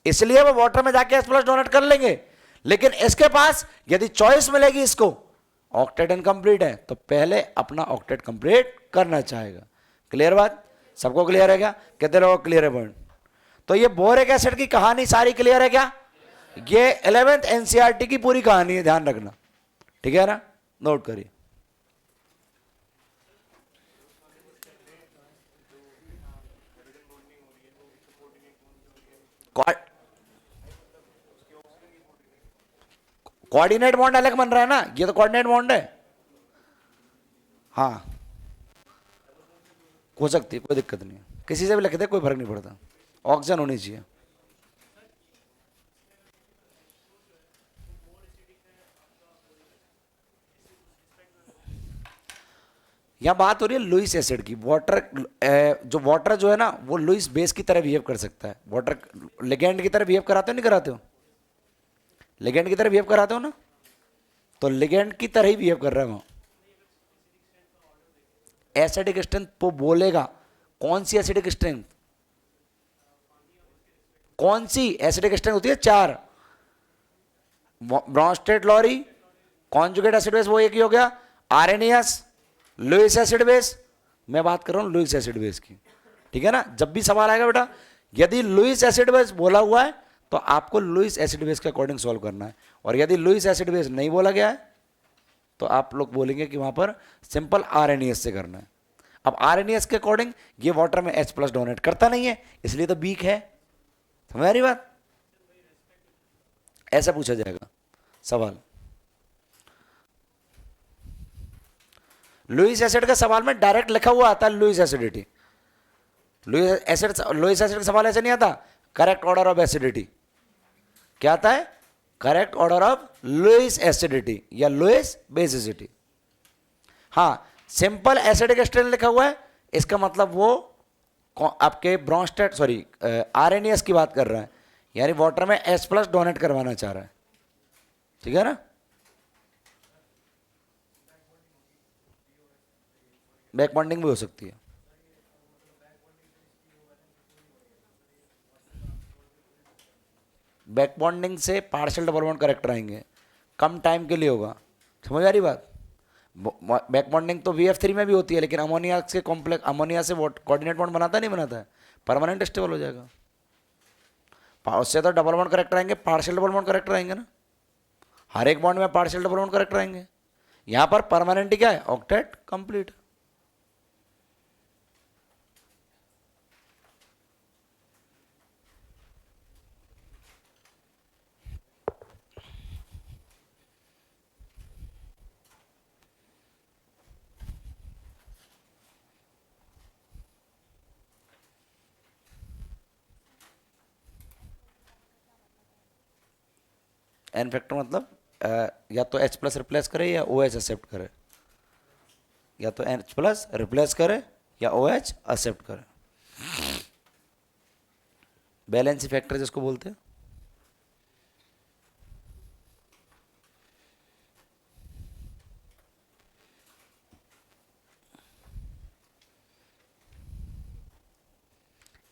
इसलिए वो वाटर में जाके H प्लस डोनेट कर लेंगे। लेकिन इसके पास यदि चॉइस मिलेगी इसको, ऑक्टेट इनकम्प्लीट है तो पहले अपना ऑक्टेट कंप्लीट करना चाहेगा। क्लियर बात, सबको क्लियर है क्या, कितने लोगों को क्लियर है पॉइंट। तो ये बोरिक एसिड की कहानी सारी क्लियर है क्या, ये 11th NCERT की पूरी कहानी है, ध्यान रखना, ठीक है ना, नोट करिए। कोऑर्डिनेट बॉन्ड अलग बन रहा है ना, ये तो कोऑर्डिनेट बॉन्ड है, हाँ हो सकती है, कोई दिक्कत नहीं है, किसी से भी लिख दे कोई फर्क नहीं पड़ता, ऑक्सीजन होनी चाहिए। यहां बात हो रही है लुईस एसिड की। वाटर जो है ना वो लुईस बेस की तरह बिहेव कर सकता है। वाटर लिगेंड की तरह बिहेव कराते हो नहीं कराते हो, लिगेंड की तरह बिहेव कराते हो ना, तो लिगेंड की तरह ही बिहेव कर रहा है वो। एसिडिक स्ट्रेंथ वो बोलेगा, कौन सी एसिडिक स्ट्रेंथ, कौन सी एसिडिक स्ट्रेंथ होती है 4, Bronsted Lowry, conjugate acid base वो एक ही हो गया, आर्रेनियस, लुईस एसिड बेस, मैं बात कर रहा हूं लुईस एसिड बेस की, ठीक है ना। जब भी सवाल आएगा बेटा यदि लुईस एसिड बेस बोला हुआ है तो आपको लुईस एसिड बेस के अकॉर्डिंग सॉल्व करना है, और यदि लुईस एसिड बेस नहीं बोला गया है तो आप लोग बोलेंगे कि वहां पर सिंपल आरएनएस से करना है। अब आरएनएस के अकॉर्डिंग ये वाटर में H प्लस डोनेट करता नहीं है इसलिए तो वीक है। समझ आ रही बात, ऐसा पूछा जाएगा सवाल। लुईस एसिड का सवाल में डायरेक्ट लिखा हुआ आता है लुईस एसिडिटी, लुईस एसिड का सवाल ऐसे नहीं आता, करेक्ट ऑर्डर ऑफ एसिडिटी क्या आता है, correct order of Lewis acidity या लुईस बेसिसिटी। हाँ, सिंपल एसिडिक स्ट्रेन लिखा हुआ है इसका मतलब वो आपके ब्रॉन्स्टेड आरएनएस की बात कर रहा है, यानी वाटर में H प्लस डोनेट करवाना चाह रहा है, ठीक है ना। बैक बॉन्डिंग भी हो सकती है, बैक बॉन्डिंग से पार्शियल डबल बॉन्ड करेक्टर आएंगे, कम टाइम के लिए होगा। समझ आ रही बात। बैक बॉन्डिंग तो VF3 में भी होती है लेकिन अमोनिया से कॉम्प्लेक्स, अमोनिया से कोऑर्डिनेट बॉन्ड बनाता नहीं बनाता है, परमानेंट स्टेबल हो जाएगा। उससे तो डबल बॉन्ड करेक्टर आएंगे, पार्शियल डबल बॉन्ड करेक्टर आएंगे ना, हर एक बॉन्ड में पार्शियल डबल बॉन्ड करेक्टर आएंगे। यहां पर परमानेंट क्या है, ऑक्टेट कंप्लीट। एन फैक्टर मतलब या तो H प्लस रिप्लेस करे या OH एक्सेप्ट करे, या तो H प्लस रिप्लेस करे या OH एक्सेप्ट करे। बैलेंस फैक्टर जिसको बोलते हैं।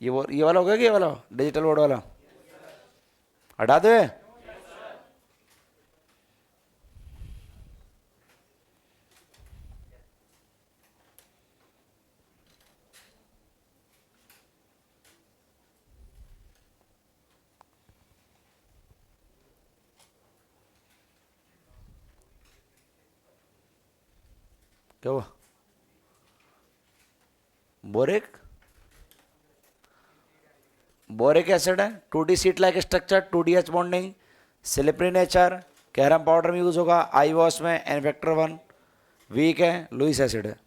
ये वाला हो गया कि ये वाला डिजिटल बोर्ड वाला हटा दो। क्या हुआ? बोरिक एसिड है, 2D seat like structure, 2DH bonding, slippery nature, carrom powder में यूज होगा, आई वॉश में, एन फैक्टर 1 वीक है, लुइस एसिड है।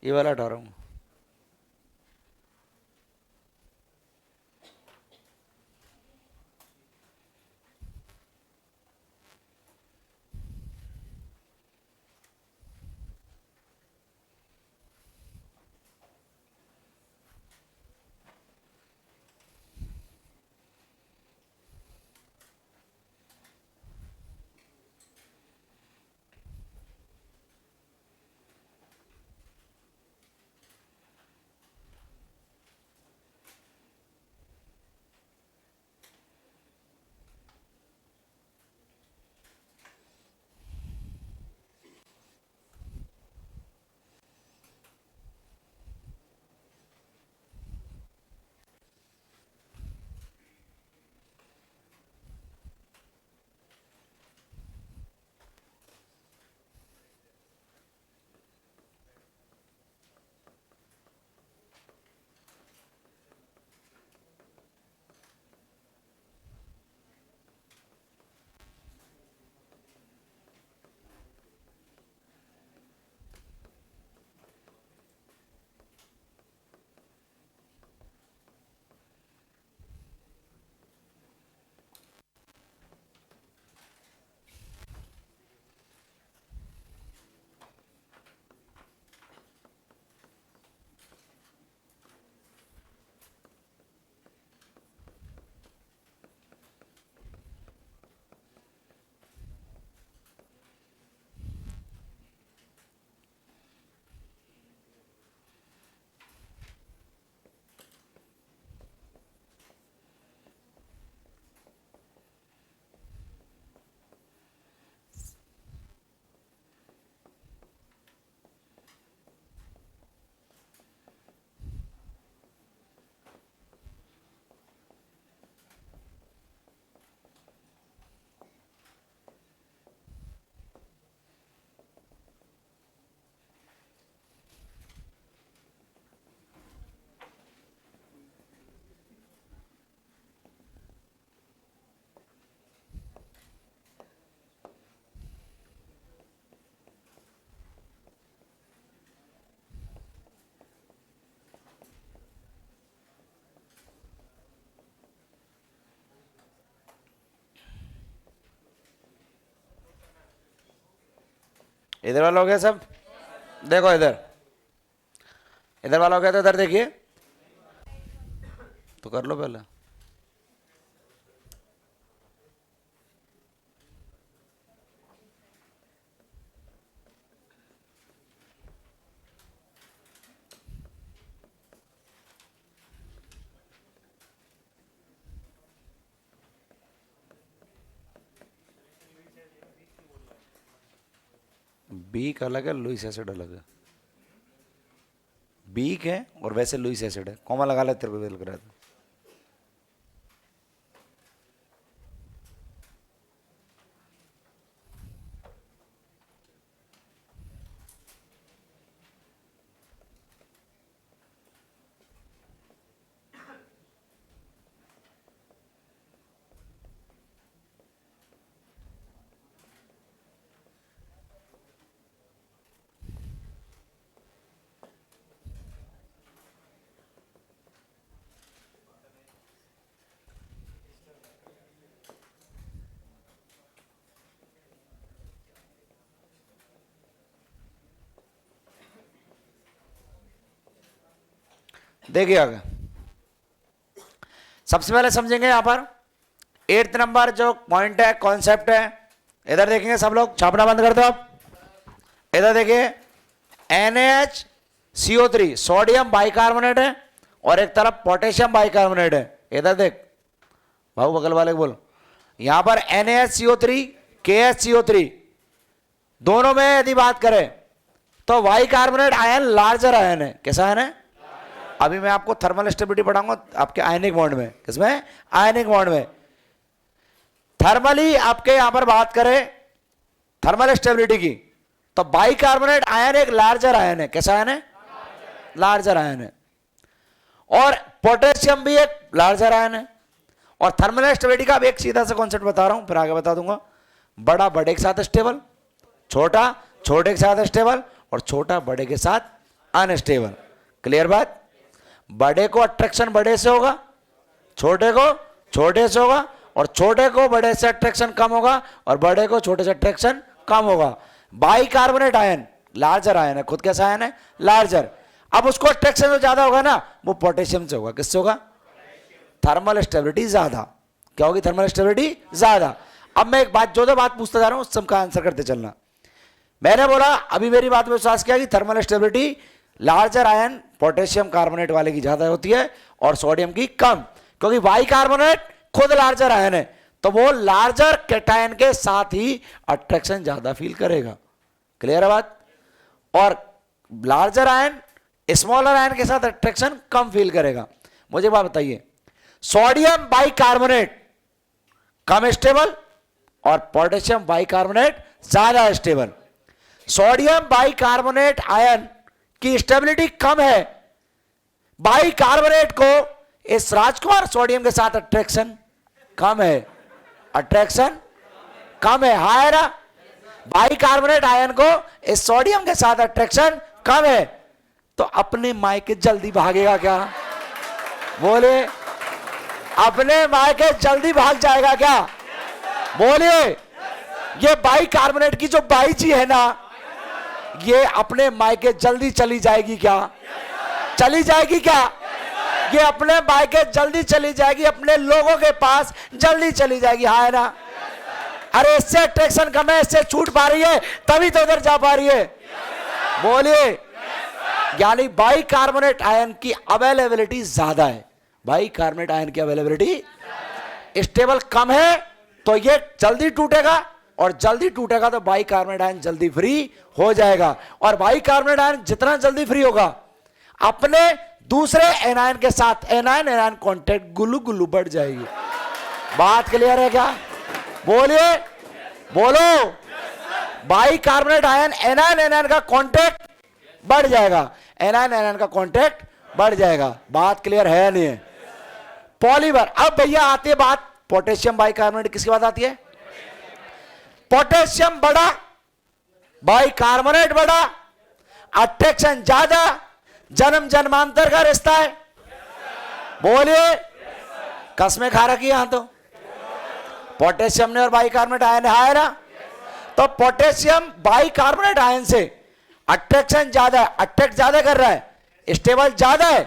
ये वाला हटा रहा हूँ। इधर वाला हो गया सब। देखो इधर, इधर वाला हो गया तो इधर देखिए तो कर लो पहले। बी का अलग है, लुइस एसिड अलग है। वीक है और वैसे लुइस एसिड है, कॉमा लगा ले, तेरे को लग रहा था। देखिए आगे, सबसे पहले समझेंगे यहां पर 8th नंबर जो पॉइंट है, कॉन्सेप्ट है, इधर देखेंगे सब लोग, छापना बंद कर दो आप। इधर देखिए NaHCO3 सोडियम बाइकार्बोनेट है और एक तरफ पोटेशियम बाइकार्बोनेट है। इधर देख भाऊ, बगल वाले को बोल, यहां पर NaHCO3 KHCO3 दोनों में यदि बात करें तो बाइकार्बोनेट आयन लार्जर आयन है। कैसा आयन है? अभी मैं आपको थर्मल स्टेबिलिटी पढ़ाऊंगा आपके आयनिक बॉन्ड में। किसमें? आयनिक बॉन्ड में। थर्मली आपके यहां पर बात करें थर्मल स्टेबिलिटी की, तो बाइकार्बोनेट आयन एक लार्जर आयन है। कैसा आयन है? लार्जर आयन है। और पोटेशियम भी एक लार्जर आयन है। और थर्मल स्टेबिलिटी का अब एक सीधा सा कॉन्सेप्ट बता रहा हूं, फिर आगे बता दूंगा। बड़ा बड़े के साथ स्टेबल, छोटा छोटे के साथ स्टेबल, और छोटा बड़े के साथ अनस्टेबल। क्लियर बात? बड़े को अट्रैक्शन बड़े से होगा, छोटे को छोटे से होगा, और छोटे को बड़े से अट्रैक्शन कम होगा, और बड़े को छोटे से अट्रैक्शन कम होगा। बाइकार्बोनेट आयन लार्जर आयन है। खुद कैसा आयन है? लार्जर। अब उसको अट्रैक्शन जो ज्यादा होगा ना, वो पोटेशियम से होगा। किससे होगा? थर्मल स्टेबिलिटी ज्यादा। क्या होगी? थर्मल स्टेबिलिटी ज्यादा। अब मैं एक बात, जो बात पूछता जा रहा हूं उस सबका आंसर करते चलना। मैंने बोला, अभी मेरी बात में विश्वास किया कि thermal stability larger ion potassium carbonate वाले की ज्यादा होती है और सोडियम की कम, क्योंकि बाइकार्बोनेट खुद लार्जर आयन है, तो वो लार्जर कैटायन के साथ ही अट्रैक्शन ज्यादा फील करेगा। क्लियर है बात? और लार्जर आयन स्मॉलर आयन के साथ अट्रैक्शन कम फील करेगा। मुझे बात बताइए, सोडियम बाइकार्बोनेट कम स्टेबल और पोटेशियम बाइकार्बोनेट ज्यादा स्टेबल। सोडियम बाइकार्बोनेट आयन की स्टेबिलिटी कम है। बाइकार्बोनेट को इस राजकुमार सोडियम के साथ अट्रैक्शन कम है, अट्रैक्शन कम है। हां है ना? बाइकार्बोनेट आयन को इस सोडियम के साथ अट्रैक्शन कम है, तो अपने मायके जल्दी भागेगा क्या? बोले, अपने मायके जल्दी भाग जाएगा क्या? बोलिए। ये बाइकार्बोनेट की जो बाईजी है ना, ये अपने मायके जल्दी चली जाएगी क्या? चली जाएगी क्या? ये अपने मायके जल्दी चली जाएगी, अपने लोगों के पास जल्दी चली जाएगी। हाँ है ना? अरे इससे अट्रैक्शन कम है, इससे छूट पा रही है, तभी तो उधर जा पा रही है। बोलिए। यानी बाइकार्बोनेट आयन की अवेलेबिलिटी ज्यादा है। बाइकार्बोनेट आयन की अवेलेबिलिटी स्टेबल कम है, तो ये जल्दी टूटेगा, और जल्दी टूटेगा तो बाइकार्बोनेट आयन जल्दी फ्री हो जाएगा। और बाइकार्बोनेट आयन जितना जल्दी फ्री होगा, अपने दूसरे एनायन के साथ एनायन एनायन कांटेक्ट गुल्लू गुल्लू बढ़ जाएगी। बात क्लियर है क्या? बोलिए, बोलो। बाइकार्बोनेट आयन एनायन एनायन का कांटेक्ट बढ़ जाएगा, एनायन एनायन का कांटेक्ट बढ़ जाएगा। बात क्लियर है नहीं है? पॉलीमर। अब भैया आती है बात पोटेशियम बाइकार्बोनेट, किसकी बात आती है? पोटेशियम बड़ा, बाइकार्बोनेट बड़ा, अट्रैक्शन ज्यादा, जन्म जन्मांतर का रिश्ता है। बोलिए। कसमें खा रखी यहां तो पोटेशियम ने और बाइकार्बोनेट आयन है ना? तो पोटेशियम बाइकार्बोनेट आयन से अट्रैक्शन ज्यादा है, अट्रैक्ट ज्यादा कर रहा है, स्टेबल ज्यादा है,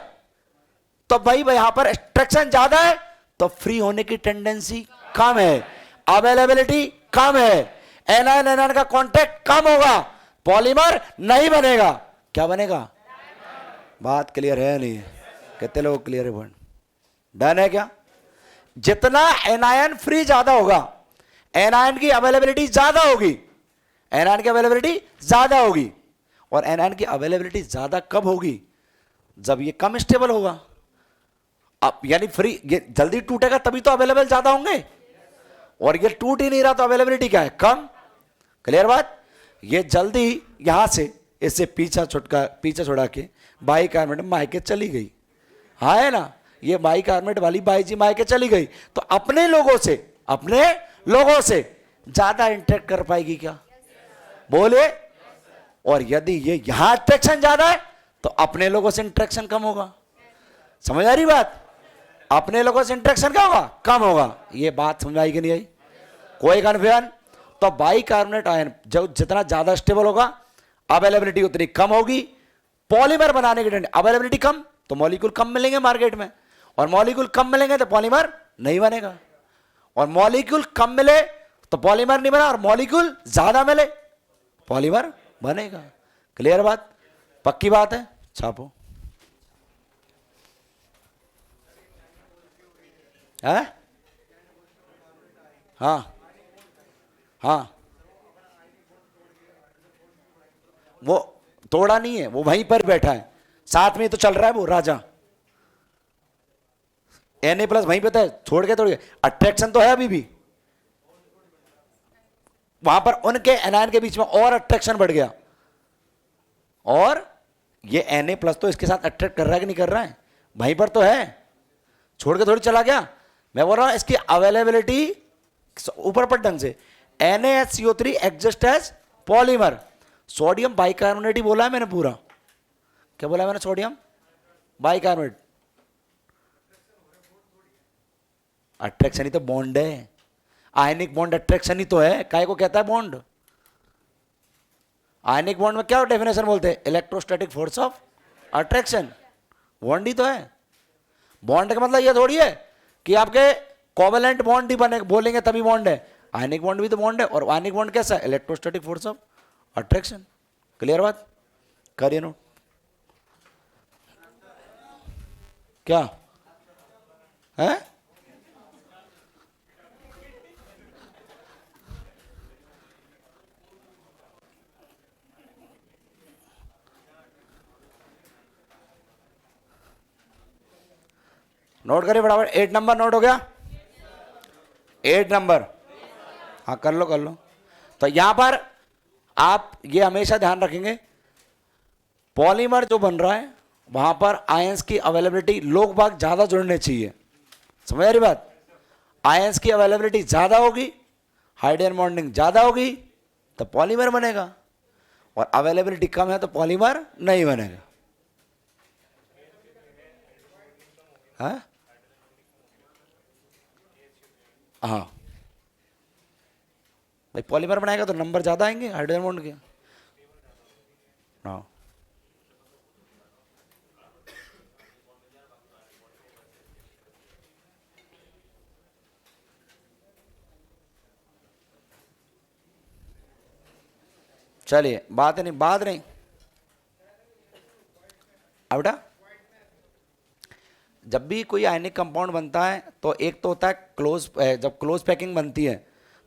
तो भाई यहां पर अट्रैक्शन ज्यादा है, तो फ्री होने की टेंडेंसी कम है, अवेलेबिलिटी कम है, एनायन एनायन का कांटेक्ट कम होगा, पॉलीमर नहीं बनेगा। क्या बनेगा? बात क्लियर है नहीं? कितने लोग क्लियर है? पॉइंट डन है क्या? जितना एनायन फ्री ज्यादा होगा, एनायन की अवेलेबिलिटी ज्यादा होगी, एनायन की अवेलेबिलिटी ज्यादा होगी। और एनायन की अवेलेबिलिटी ज्यादा कब होगी? जब ये कम स्टेबल होगा। अब यानी फ्री, ये जल्दी टूटेगा तभी तो अवेलेबल ज्यादा होंगे, और ये टूट ही नहीं रहा तो अवेलेबिलिटी क्या है, कम। क्लियर बात। ये जल्दी यहां से इससे पीछा छुड़ा के बाई कार्बोनेट मायके चली गई, हाँ है ना, ये बाई कार्बोनेट वाली बाई जी मायके चली गई, तो अपने लोगों से ज्यादा इंटरेक्ट कर पाएगी क्या, बोले। और यदि ये यहां अट्रैक्शन ज्यादा है तो अपने लोगों से इंटरेक्शन कम होगा। समझ आ रही बात। अपने लोगों से इंटरेक्शन क्या होगा, कम होगा। ये बात समझ आई कि नहीं आई, कोई कन्फ्यूजन। तो बाई कार्बोनेट आयन जो जितना ज्यादा स्टेबल होगा अवेलेबिलिटी उतनी कम होगी। पॉलीमर बनाने के लिए अवेलेबिलिटी कम तो मॉलिक्यूल कम मिलेंगे मार्केट में, और मॉलिक्यूल कम मिलेंगे तो पॉलीमर नहीं बनेगा, और मॉलिक्यूल कम मिले तो पॉलीमर नहीं बना, और मॉलिक्यूल ज्यादा मिले पॉलीमर बनेगा। क्लियर बात, पक्की बात है, छापो। है हाँ हाँ, वो तोड़ा नहीं है, वो वहीं पर बैठा है, साथ में तो चल रहा है वो राजा। Na+ वहीं पे था, छोड़ के अट्रैक्शन तो है अभी भी वहां पर, उनके एनायन के बीच में और अट्रैक्शन बढ़ गया, और ये Na+ तो इसके साथ अट्रैक्ट कर रहा है कि नहीं कर रहा है, वहीं पर तो है, छोड़ के थोड़ी चला गया। मैं बोल रहा हूं इसकी अवेलेबिलिटी ऊपर पर ढंग से। NaHCO3 exist as polymer, sodium bicarbonate ही बोला है मैंने पूरा। क्या बोला है मैंने, सोडियम बाइकार्बोनेट। अट्रैक्शन ही तो बॉन्ड है, आयनिक बॉन्ड अट्रैक्शन ही तो है, काय को कहता है बॉन्ड। आयनिक बॉन्ड में क्या डेफिनेशन बोलते हैं, electrostatic force of attraction, bond ही तो है। बॉन्ड का मतलब ये थोड़ी है कि आपके कोवेलेंट बॉन्ड ही बने बोलेंगे तभी बॉन्ड है, आयनिक बॉन्ड भी तो बॉन्ड है, और आयनिक बॉन्ड कैसा है, electrostatic force of attraction. Clear बात, करिए नोट। क्या है, नोट करिए बराबर। 8 नंबर नोट हो गया, 8 नंबर, हाँ कर लो। तो यहां पर आप ये हमेशा ध्यान रखेंगे, पॉलीमर जो बन रहा है वहां पर आयंस की अवेलेबिलिटी लोग बाग ज्यादा जुड़ने चाहिए। समझ आ रही बात, आयंस की अवेलेबिलिटी ज्यादा होगी, हाइड्रोजन बॉन्डिंग ज्यादा होगी तो पॉलीमर बनेगा, और अवेलेबिलिटी कम है तो पॉलीमर नहीं बनेगा। हाँ हाँ भाई, पॉलीमर बनाएगा तो नंबर ज्यादा आएंगे हाइड्रोजन बॉन्ड के। हाँ चलिए, बात नहीं अब बेटा, जब भी कोई आयनिक कंपाउंड बनता है तो एक तो होता है क्लोज, जब क्लोज पैकिंग बनती है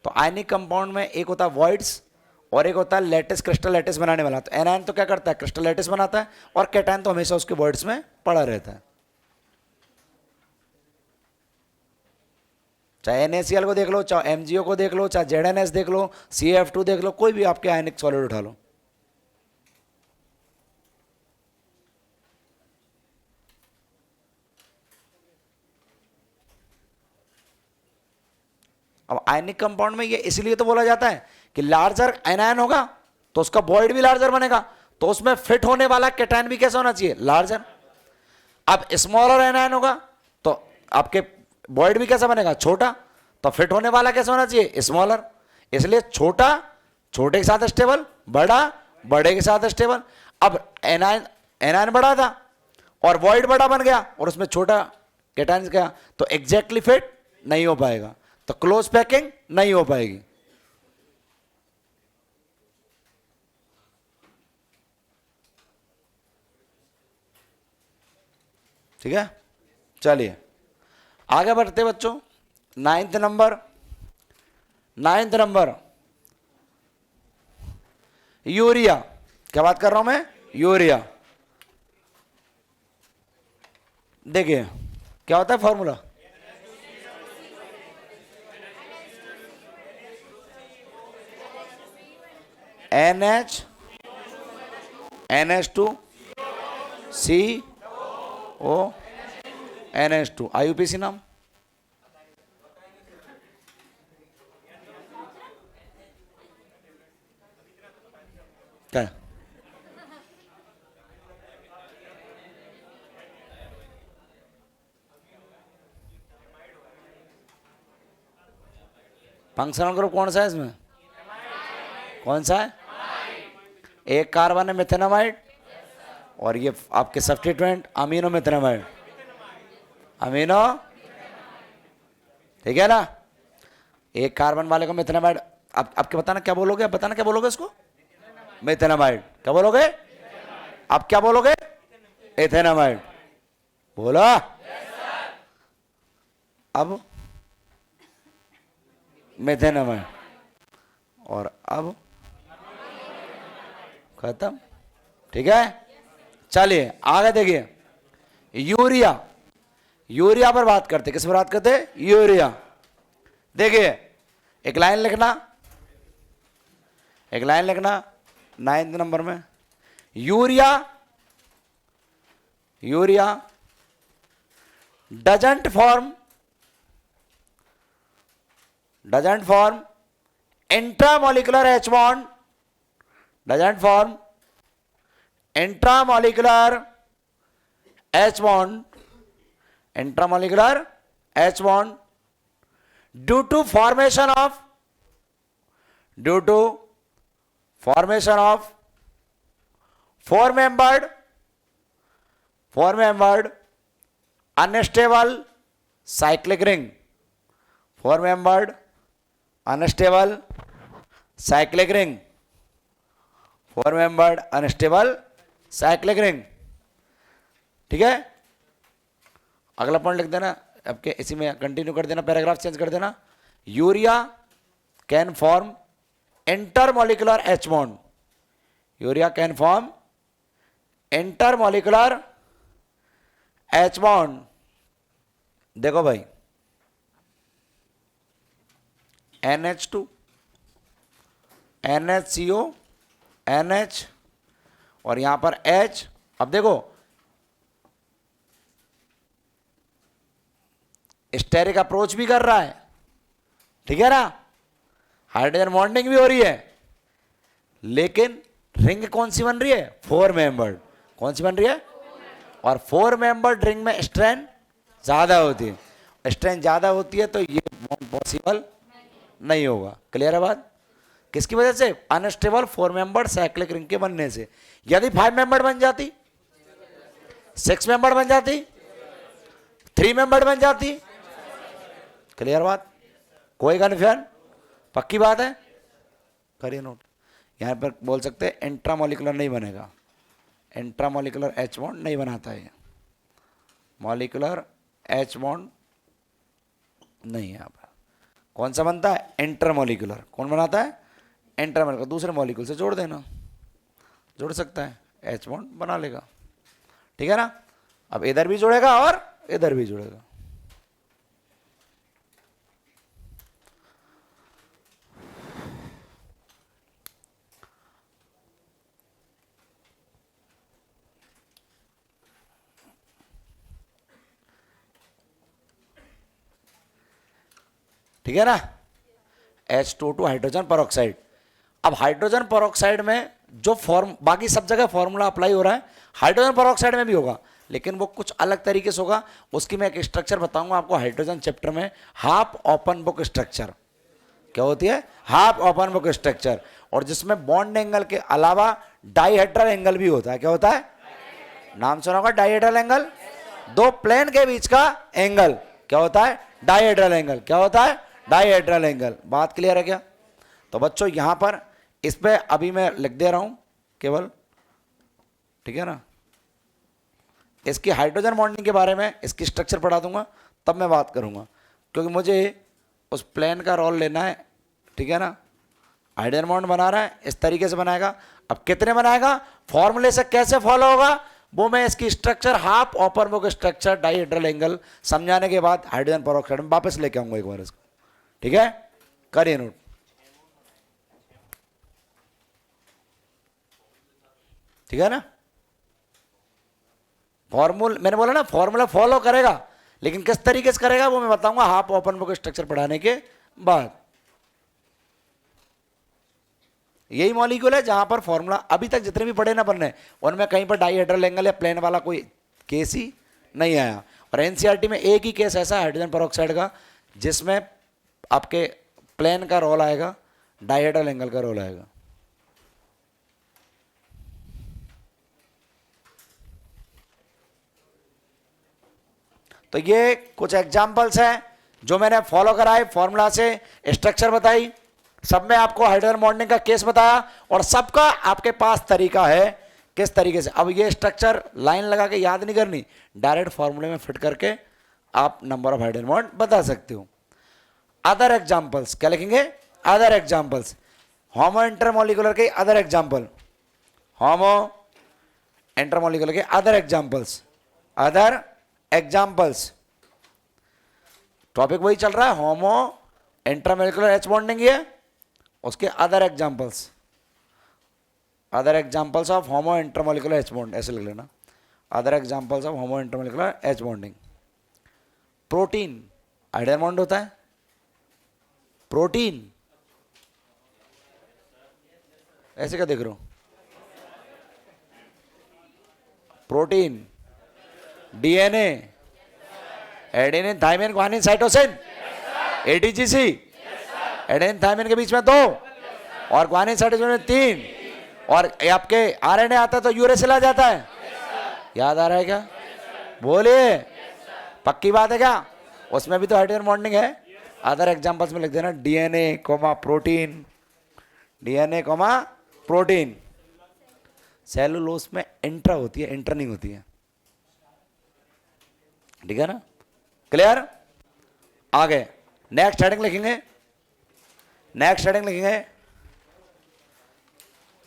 तो आयनिक कंपाउंड में एक होता है वॉइड्स और एक होता है लैटिस, क्रिस्टल लैटिस बनाने वाला। तो एनायन तो क्या करता है, क्रिस्टल लैटिस बनाता है, और कैटायन तो हमेशा उसके वॉइड्स में पड़ा रहता है। चाहे NaCl को देख लो, चाहे MgO को देख लो, चाहे ZnS देख लो, CF2 देख लो, कोई भी आपके आयनिक सॉलिड उठा लो। अब आयनिक कंपाउंड में ये इसलिए तो बोला जाता है कि लार्जर एनायन होगा तो उसका वॉइड भी लार्जर बनेगा, तो उसमें फिट होने वाला कैटायन भी कैसा होना चाहिए, लार्जर। अब स्मॉलर एनायन होगा तो आपके वॉइड भी कैसा बनेगा, छोटा, तो फिट होने वाला कैसा होना चाहिए, स्मॉलर। इसलिए छोटा छोटे के साथ स्टेबल, बड़ा बड़े के साथ स्टेबल। अब एनायन बड़ा था और वॉइड बड़ा बन गया और उसमें छोटा कैटायन गया, तो एग्जैक्टली फिट नहीं हो पाएगा, तो क्लोज पैकिंग नहीं हो पाएगी। ठीक है, चलिए आगे बढ़ते बच्चों। 9th number urea. क्या बात कर रहा हूं मैं, यूरिया। देखिए क्या होता है formula, NH2 CO NH2 IUPAC नाम। क्या है? फंक्शनल ग्रुप कौन सा है इसमें? कौन सा है? एक कार्बन है मिथेनामाइड और ये आपके सब्स्टिट्यूएंट अमीनो मिथेनामाइड, अमीनो, ठीक है ना। एक कार्बन वाले को मिथेनामाइड, आपके बताना क्या बोलोगे, आप बताना क्या बोलोगे इसको? मिथेनामाइड। क्या बोलोगे? आप क्या बोलोगे? एथेनामाइड। बोला? अब मिथेनामाइड और अब खत्म, ठीक है। चलिए आगे देखिए, यूरिया, यूरिया पर बात करते, किस पर बात करते? यूरिया। देखिए एक लाइन लिखना, एक लाइन लिखना 9th नंबर में, urea, urea doesn't form intramolecular H bond, doesn't form intramolecular H bond, intramolecular H bond due to formation of four membered unstable cyclic ring, four membered unstable cyclic ring, four membered unstable cyclic ring, ठीक है। अगला point लिख देना, आपके इसी में continue कर देना, पैराग्राफ चेंज कर देना। Urea can form intermolecular H bond, urea can form intermolecular H bond. देखो भाई NH2 NHCO NH और यहां पर H। अब देखो स्टेरिक अप्रोच भी कर रहा है, ठीक है ना, हाइड्रोजन बॉन्डिंग भी हो रही है, लेकिन रिंग कौन सी बन रही है? 4 मेंबर्ड। कौन सी बन रही है? और 4 मेंबर्ड रिंग में स्ट्रेन ज्यादा होती है, स्ट्रेन ज्यादा होती है तो ये बॉन्ड पॉसिबल नहीं होगा। क्लियर है बात? किसकी वजह से? अनस्टेबल 4 मेंबर्ड साइक्लिक रिंग के बनने से। यदि 5 मेंबर्ड बन जाती, 6 मेंबर्ड बन जाती, 3 मेंबर्ड बन जाती। क्लियर बात? कोई कन्फ्यूजन? पक्की बात है? करिए नोट। यहां पर बोल सकते हैं इंट्रामोलिकुलर नहीं बनेगा, इंट्रामोलिकुलर H बॉन्ड नहीं बनाता है, मॉलिकुलर H बॉन्ड नहीं है। यहाँ पर कौन सा बनता है? इंटरमोलिकुलर। कौन बनाता है? इंटरमोलिकुलर। दूसरे मॉलिक्यूल से जोड़ देना, जोड़ सकता है, H बॉन्ड बना लेगा, ठीक है ना। अब इधर भी जुड़ेगा और इधर भी जुड़ेगा। ठीक है ना। H2 hydrogen peroxide. अब हाइड्रोजन परऑक्साइड में जो फॉर्म, बाकी सब जगह फॉर्मूला अप्लाई हो रहा है, हाइड्रोजन परऑक्साइड में भी होगा, लेकिन वो कुछ अलग तरीके से होगा। उसकी मैं एक स्ट्रक्चर बताऊंगा आपको हाइड्रोजन चैप्टर में, हाफ ओपन बुक स्ट्रक्चर। क्या होती है? Half open book structure. और जिसमें बॉन्ड एंगल के अलावा डाइहेड्रल एंगल भी होता है। क्या होता है? नाम सुना होगा डाइहेड्रल एंगल, दो प्लेन के बीच का एंगल। क्या होता है? Dihedral angle. क्या होता है? Dihedral angle. बात क्लियर है क्या? तो बच्चों यहां पर इस पे अभी मैं लिख दे रहा हूं केवल, ठीक है ना। इसकी हाइड्रोजन बॉन्डिंग के बारे में इसकी स्ट्रक्चर पढ़ा दूंगा, तब मैं बात करूंगा, क्योंकि मुझे उस प्लेन का रोल लेना है, ठीक है ना। हाइड्रोजन बॉन्ड बना रहा है, इस तरीके से बनाएगा। अब कितने बनाएगा, फॉर्मूले से कैसे फॉलो होगा वो मैं इसकी structure half open book structure dihedral angle समझाने के बाद हाइड्रोजन परऑक्साइड में वापस लेके आऊंगा एक बार इसको, ठीक है, करिए नोट। ठीक है ना, मैंने बोला ना फॉर्मूला फॉलो करेगा, लेकिन किस तरीके से करेगा वो मैं बताऊंगा हाफ ओपन बुक स्ट्रक्चर पढ़ाने के बाद। यही मॉलिक्यूल है जहां पर फॉर्मूला अभी तक जितने भी पढ़े ना बनने उनमें कहीं पर डाइहेड्रल एंगल या प्लेन वाला कोई केस ही नहीं आया। और एनसीईआरटी में एक ही केस ऐसा है हाइड्रोजन परऑक्साइड का जिसमें आपके प्लेन का रोल आएगा, डाइहेड्रल एंगल का रोल आएगा। तो ये कुछ एग्जाम्पल्स हैं जो मैंने फॉलो कराए, फॉर्मूला से स्ट्रक्चर बताई, सब में आपको हाइड्रोजन बॉन्डिंग का केस बताया और सबका आपके पास तरीका है किस तरीके से। अब ये स्ट्रक्चर लाइन लगा के याद नहीं करनी, डायरेक्ट फॉर्मूले में फिट करके आप नंबर ऑफ हाइड्रोजन बॉन्ड बता सकते हो। अदर एग्जाम्पल्स क्या लिखेंगे? अदर एग्जाम्पल्स, होमो इंटरमोलिकुलर के अदर एग्जाम्पल, होमो इंटरमोलिकुलर के other examples, other examples, topic वही चल रहा है, होमो इंटरमोलिकुलर एच बॉन्डिंग है, उसके other examples, other examples of homo intermolecular H bond, ऐसे लिख लेना, other examples of homo intermolecular H bonding. Protein hydrogen bond होता है, प्रोटीन ऐसे क्या देख रहे हो? Protein, DNA, adenine thymine guanine cytosine, ATGC, adenine thymine के बीच में 2 और ग्वानिन साइटोसिन में 3, और आपके आरएनए आता है तो यूरेसिल आ जाता है। याद आ रहा है क्या? बोलिए, पक्की बात है क्या? उसमें भी तो हाइड्रोजन बॉन्डिंग है। अदर एग्जांपल्स में लिख देना DNA comma protein, DNA comma protein. Cellulose में इंट्रा होती है, इंटर नहीं होती है, ठीक है ना, क्लियर? आगे नेक्स्ट हेडिंग लिखेंगे, नेक्स्ट हेडिंग लिखेंगे,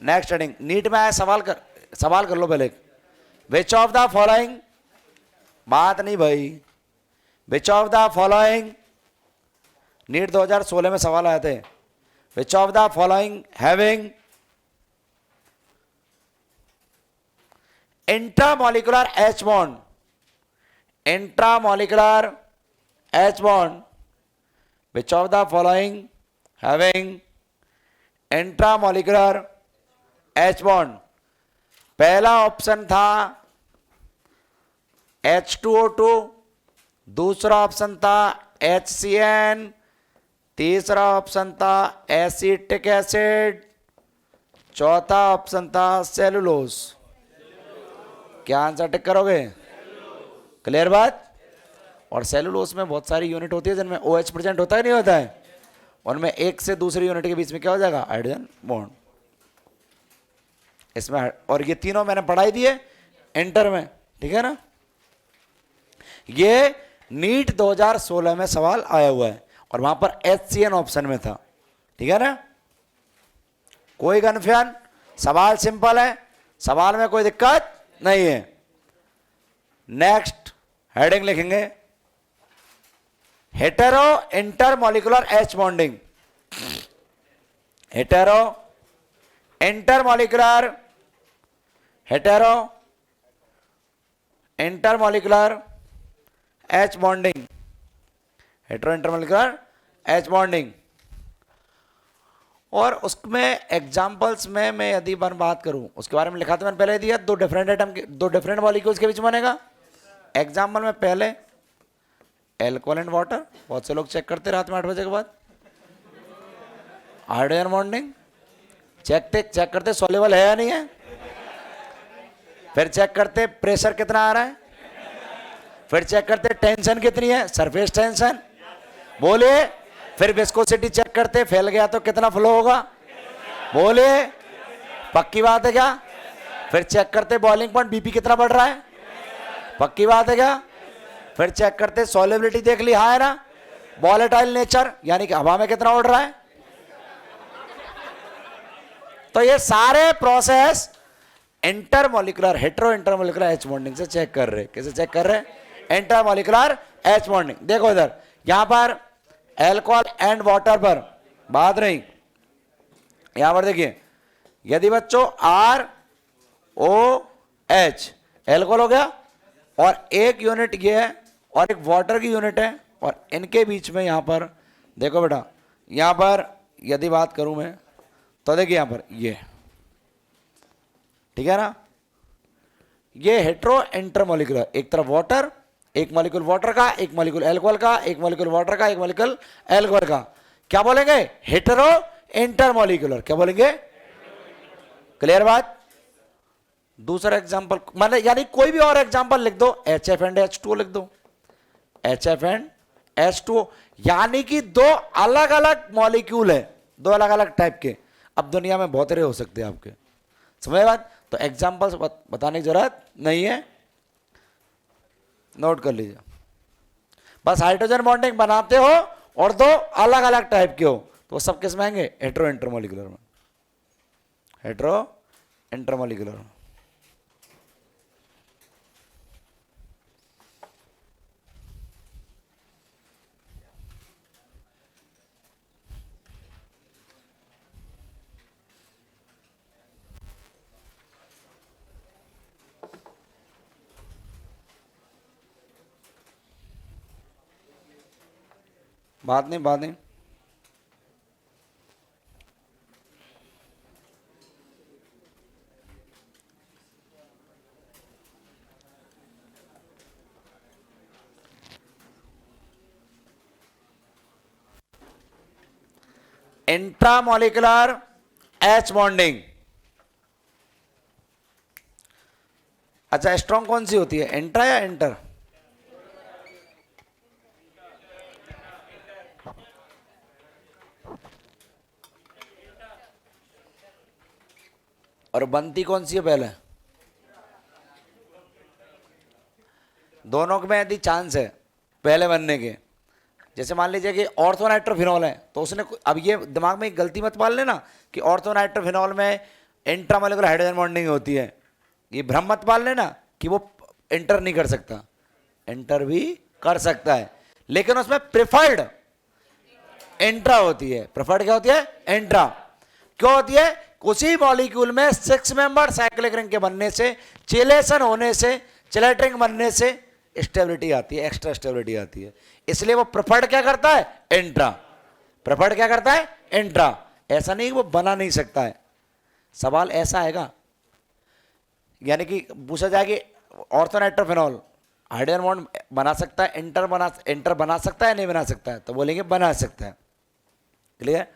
नेक्स्ट हेडिंग नीट में आया, सवाल कर लो पहले। विच ऑफ द फॉलोइंग, बात नहीं भाई, which of the following, NEET 2016 में सवाल आए थे, which of the following having intramolecular H bond, intramolecular H bond, which of the following having intramolecular H bond. पहला ऑप्शन था H2O2, दूसरा ऑप्शन था HCN, तीसरा ऑप्शन था एसिटिक एसिड, चौथा ऑप्शन था सेलुलोज। क्या आंसर टिक करोगे? क्लियर बात? और सेलुलोज में बहुत सारी यूनिट होती है जिनमें OH प्रेजेंट होता है नहीं होता है, उनमें एक से दूसरी यूनिट के बीच में क्या हो जाएगा? Hydrogen bond. इसमें और ये तीनों मैंने पढ़ाई दिए इंटर में, ठीक है ना। ये नीट 2016 में सवाल आया हुआ है और वहां पर HCN ऑप्शन में था, ठीक है ना। कोई कन्फ्यूजन? सवाल सिंपल है, सवाल में कोई दिक्कत नहीं है। नेक्स्ट हेडिंग लिखेंगे hetero intermolecular H bonding, hetero intermolecular, hetero intermolecular H bonding, hetero intermolecular H bonding. और उसमें एग्जाम्पल्स में मैं यदि बात करूं उसके बारे में लिखा था मैंने पहले दिया, 2 डिफरेंट आइटम के 2 डिफरेंट मॉलिक्यूल्स के बीच में बनेगा। एग्जाम्पल में पहले एल्कोहल एंड वाटर, बहुत से लोग चेक करते रात में 8 बजे के बाद, हाइड्रोजन बॉन्डिंग चेक करते सॉल्युबल है या नहीं है, फिर चेक करते प्रेशर कितना आ रहा है, फिर चेक करते टेंशन कितनी है, सरफेस टेंशन, बोलिए, फिर विस्कोसिटी चेक करते फैल गया तो कितना फ्लो होगा, बोलिए, पक्की बात है क्या? फिर चेक करते बॉइलिंग पॉइंट बीपी कितना बढ़ रहा है, पक्की बात है क्या? फिर चेक करते सॉल्युबिलिटी देख ली, हाँ है ना, वॉलेटाइल नेचर यानी कि हवा में कितना उड़ रहा है। तो ये सारे process intermolecular hetero intermolecular H bonding से चेक कर रहे। कैसे चेक कर रहे? Intermolecular H bonding. देखो इधर, यहां पर एल्कोहल एंड वाटर पर बात नहीं, यहां पर देखिए, यदि बच्चों आर ओ एच एल्कोहल हो गया और एक यूनिट ये है और एक वाटर की यूनिट है, और इनके बीच में यहां पर देखो बेटा, यहां पर यदि बात करूं मैं तो देखिए यहां पर ये, ठीक है ना, ये हेटेरो इंटरमोलिकुलर, एक तरफ वाटर, एक मॉलिक्यूल वाटर का, एक मॉलिक्यूल अल्कोहल का, एक मॉलिक्यूल वाटर का, एक मॉलिक्यूल अल्कोहल का, क्या बोलेंगे? Hetero intermolecular. क्या बोलेंगे? क्लियर बात? दूसरा एग्जांपल मतलब यानी कोई भी और एग्जांपल लिख दो, HF एंड H2O लिख दो, HF एंड H2O, यानी कि दो अलग अलग मॉलिक्यूल है, दो अलग अलग टाइप के। अब दुनिया में बहुत तरह हो सकते हैं आपके, समझ बात? तो एग्जांपल्स बताने की जरूरत नहीं है, नोट कर लीजिए। बस हाइड्रोजन बॉन्डिंग बनाते हो और दो अलग अलग टाइप के हो, तो वो सब किस में आएंगे? हेटेरो इंटरमोलिकुलर में, हेटेरो इंटरमोलिकुलर में। बात नहीं, बात नहीं। Intramolecular H bonding. अच्छा, स्ट्रॉन्ग कौन सी होती है, इंट्रा या इंटर? और बनती कौन सी है पहले? दोनों में यदि चांस है पहले बनने के, जैसे मान लीजिए कि ऑर्थोनाइट्रोफिनॉल है, तो उसने अब ये दिमाग में एक गलती मत पाल लेना कि ऑर्थोनाइट्रोफिनॉल में इंट्रामोलिकुलर हाइड्रोजन बॉन्डिंग होती है, ये भ्रम मत पाल लेना कि वो इंटर नहीं कर सकता, इंटर भी कर सकता है, लेकिन उसमें प्रिफर्ड इंट्रा होती है। प्रिफर्ड क्या होती है? इंट्रा। क्यों होती है? उसी मॉलिक्यूल में 6 मेंबर साइक्लिक रिंग के बनने से, चिलेशन होने से, चिलेट रिंग बनने से स्टेबिलिटी आती है, एक्स्ट्रा स्टेबिलिटी आती है, इसलिए वो प्रिफर्ड क्या करता है? इंट्रा। प्रिफर्ड क्या करता है? इंट्रा। ऐसा नहीं वो बना नहीं सकता है। सवाल ऐसा आएगा, यानी कि पूछा जाए कि ऑर्थोनाइट्रोफिनॉल हाइड्रोजन बॉन्ड बना सकता है, इंटर बना सकता है, नहीं बना सकता है? तो बोलेंगे बना सकता है। क्लियर?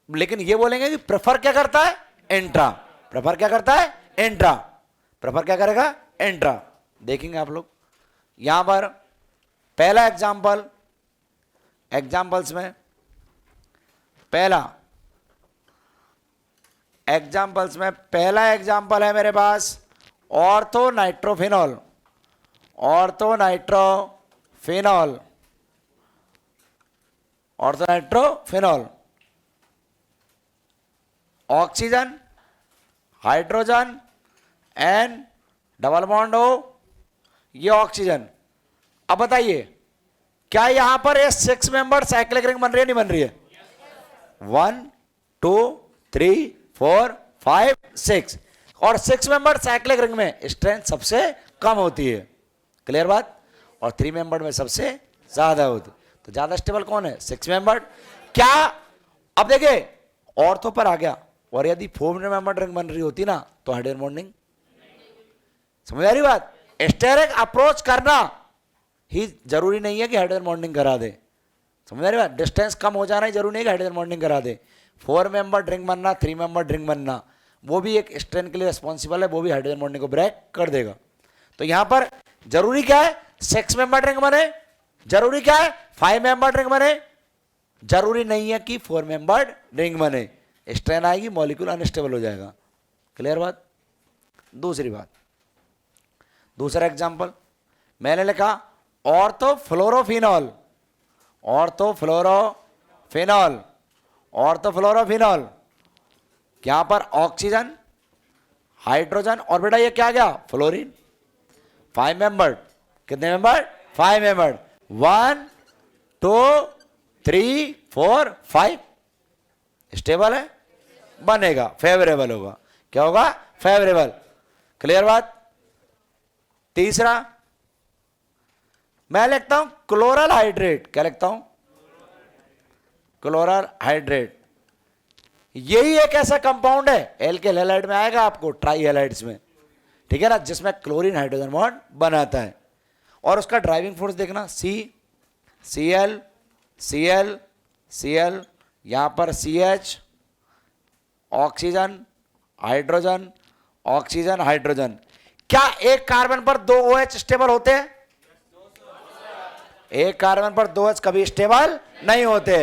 लेकिन ये बोलेंगे कि प्रेफर क्या करता है? इंट्रा। प्रेफर क्या करता है? इंट्रा। प्रेफर क्या करेगा? इंट्रा। देखेंगे आप लोग यहां पर पहला एग्जाम्पल, एग्जाम्पल्स में पहला एग्जाम्पल्स में पहला एग्जाम्पल है मेरे पास orthonitrophenol. Orthonitrophenol, orthonitrophenol, oxygen, hydrogen and double bond हो, ये ऑक्सीजन। अब बताइए क्या यहां पर ये 6 मेंबर साइक्लिक रिंग बन रही है, नहीं बन रही है? 1 2 3 4 5 6, और 6 मेंबर साइक्लिक रिंग में स्ट्रेंथ सबसे कम होती है। क्लियर बात? और 3 मेंबर में सबसे ज्यादा होती है। तो ज्यादा स्टेबल कौन है? 6 मेंबर। क्या अब देखिए ऑर्थो पर आ गया, और यदि 4 मेंबर रिंग बन रही होती ना तो हाइड्रोजन बॉन्डिंग। समझ आ रही बात? स्टेरिक अप्रोच करना ही जरूरी नहीं है कि हाइड्रोजन बॉन्डिंग करा दे। समझ आ रही बात? डिस्टेंस कम हो जाना ही जरूरी नहीं कि हाइड्रोजन बॉन्डिंग करा दे। 4 मेंबर ड्रिंक बनना, 3 मेंबर ड्रिंक बनना, वो भी एक स्ट्रेन के लिए रिस्पॉन्सिबल है, वो भी हाइड्रोजन बॉन्डिंग को ब्रेक कर देगा। तो यहां पर जरूरी क्या है? 6 मेंबर ड्रिंक बने। जरूरी क्या है? 5 मेंबर ड्रिंक बने। जरूरी नहीं है कि 4 मेंबर ड्रिंक बने। स्ट्रेन आएगी, मॉलिक्यूल अनस्टेबल हो जाएगा। क्लियर बात? दूसरी बात, दूसरा एग्जांपल मैंने लिखा ऑर्थोफ्लोरोफिनॉल। ऑर्थोफ्लोरोफिनॉल, ऑर्थोफ्लोरोफिनॉल, यहां पर ऑक्सीजन, हाइड्रोजन, और बेटा ये क्या गया, फ्लोरीन। 5 मेंबर्ड, कितने मेंबर, 5 मेंबर्ड, 1 2 3 4 5, स्टेबल है, बनेगा, फेवरेबल होगा, क्या होगा, फेवरेबल। क्लियर बात। तीसरा मैं लिखता हूं क्लोरल हाइड्रेट, क्या लिखता हूं, क्लोरल हाइड्रेट। यही एक ऐसा कंपाउंड है, एल्किल हैलाइड में आएगा आपको, ट्राई हैलाइड्स में, ठीक है ना, जिसमें क्लोरीन हाइड्रोजन बॉन्ड बनाता है। और उसका ड्राइविंग फोर्स देखना, Cl Cl Cl, यहां पर CH, oxygen hydrogen, oxygen hydrogen. क्या एक कार्बन पर 2 OH स्टेबल होते हैं, एक कार्बन पर 2 OH कभी स्टेबल नहीं होते।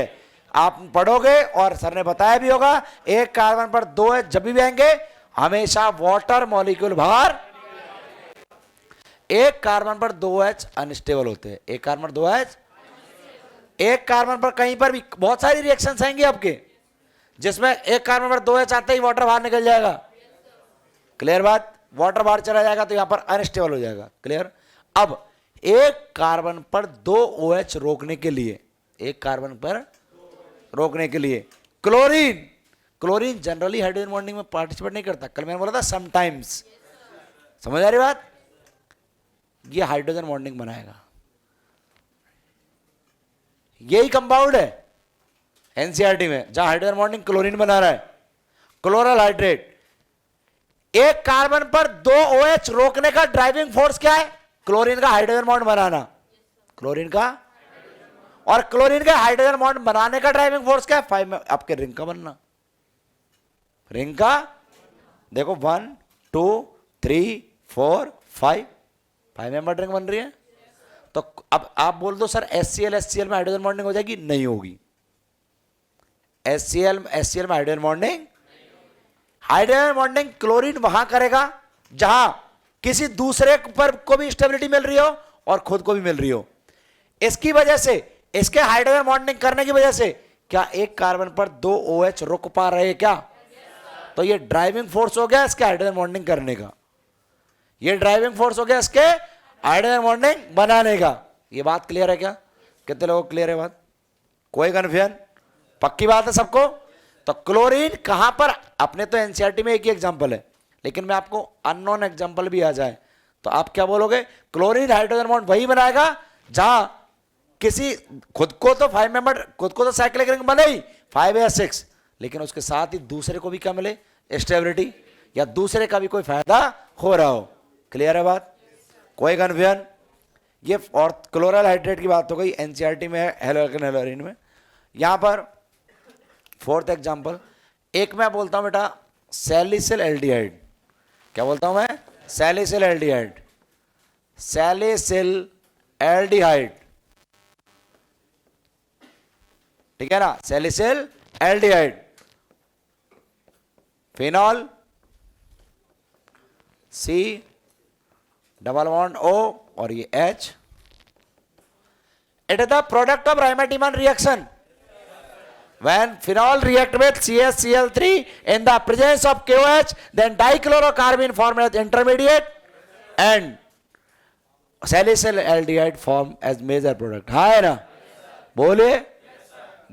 आप पढ़ोगे और सर ने बताया भी होगा, एक कार्बन पर 2 OH जब भी आएंगे हमेशा वाटर मॉलिक्यूल बाहर, एक कार्बन पर 2 OH अनस्टेबल होते हैं, एक कार्बन पर 2 OH, एक कार्बन पर कहीं पर भी बहुत सारी रिएक्शंस आएंगी आपके, जिसमें एक कार्बन पर 2 OH आते ही वाटर बाहर निकल जाएगा। क्लियर बात, वाटर बाहर चला जाएगा तो यहां पर अनस्टेबल हो जाएगा। क्लियर। अब एक कार्बन पर 2 OH रोकने के लिए, एक कार्बन पर रोकने के लिए chlorine, chlorine generally hydrogen bonding में पार्टिसिपेट नहीं करता, कल मैंने बोला था समटाइम्स, समझ आ रही बात। ये हाइड्रोजन बॉन्डिंग बनाएगा, यही कंपाउंड है एनसीईआरटी में जहां हाइड्रोजन बॉन्डिंग क्लोरीन बना रहा है, क्लोरल हाइड्रेट। एक कार्बन पर 2 OH रोकने का ड्राइविंग फोर्स क्या है, क्लोरीन का हाइड्रोजन बॉन्ड बनाना, क्लोरीन का, और क्लोरीन के हाइड्रोजन बॉन्ड बनाने का ड्राइविंग फोर्स क्या है, 5 में आपके रिंग का बनना, रिंग का देखो 1 2 3 4 5 मेंबर रिंग बन रही है। तो अब आप बोल दो सर HCl में हाइड्रोजन बॉन्डिंग हो जाएगी, नहीं होगी। HCl में hydrogen bonding, hydrogen bonding chlorine वहां करेगा जहां किसी दूसरे पर को भी स्टेबिलिटी मिल रही हो और खुद को भी मिल रही हो। इसकी वजह से, इसके हाइड्रोजन बॉन्डिंग करने की वजह से क्या एक कार्बन पर 2 OH रुक पा रहे हैं क्या, तो ये ड्राइविंग फोर्स हो गया इसके हाइड्रोजन बॉन्डिंग करने का, ये ड्राइविंग फोर्स हो गया इसके हाइड्रोजन बॉन्डिंग बनाने का। ये बात क्लियर है क्या, कितने लोगों को क्लियर है बात, कोई कन्फ्यूजन, पक्की बात है सबको। तो क्लोरीन कहां पर, अपने तो एनसीईआरटी में एक ही एग्जांपल है, लेकिन मैं आपको अननोन एग्जांपल भी आ जाए तो आप क्या बोलोगे, क्लोरीन हाइड्रोजन बॉन्ड वही बनाएगा जहां किसी, खुद को तो 5 मेंबर, खुद को तो साइक्लिक रिंग बने ही 5 या 6, लेकिन उसके साथ ही दूसरे को भी क्या मिले, स्टेबिलिटी, या दूसरे का भी कोई फायदा हो रहा हो। क्लियर है बात, कोई कन्फ्यूजन। ये और क्लोरल हाइड्रेट की बात हो गई, एनसीईआरटी में है, हेलोरिन में। यहां पर 4th एग्जाम्पल, एक मैं बोलता हूं बेटा सैलिसिल एल्डिहाइड, क्या बोलता हूं मैं, सैलिसिल एल्डिहाइड, सैलिसिल एल्डिहाइड, ठीक है ना, salicyl aldehyde, phenol C double bond O और ये H, it is the product of Riemann-Tidman reaction. When phenol react with CaCl3 in the presence of KOH, then dichlorocarbon form as intermediate and salicyl aldehyde form as major product. हाँ है ना, बोले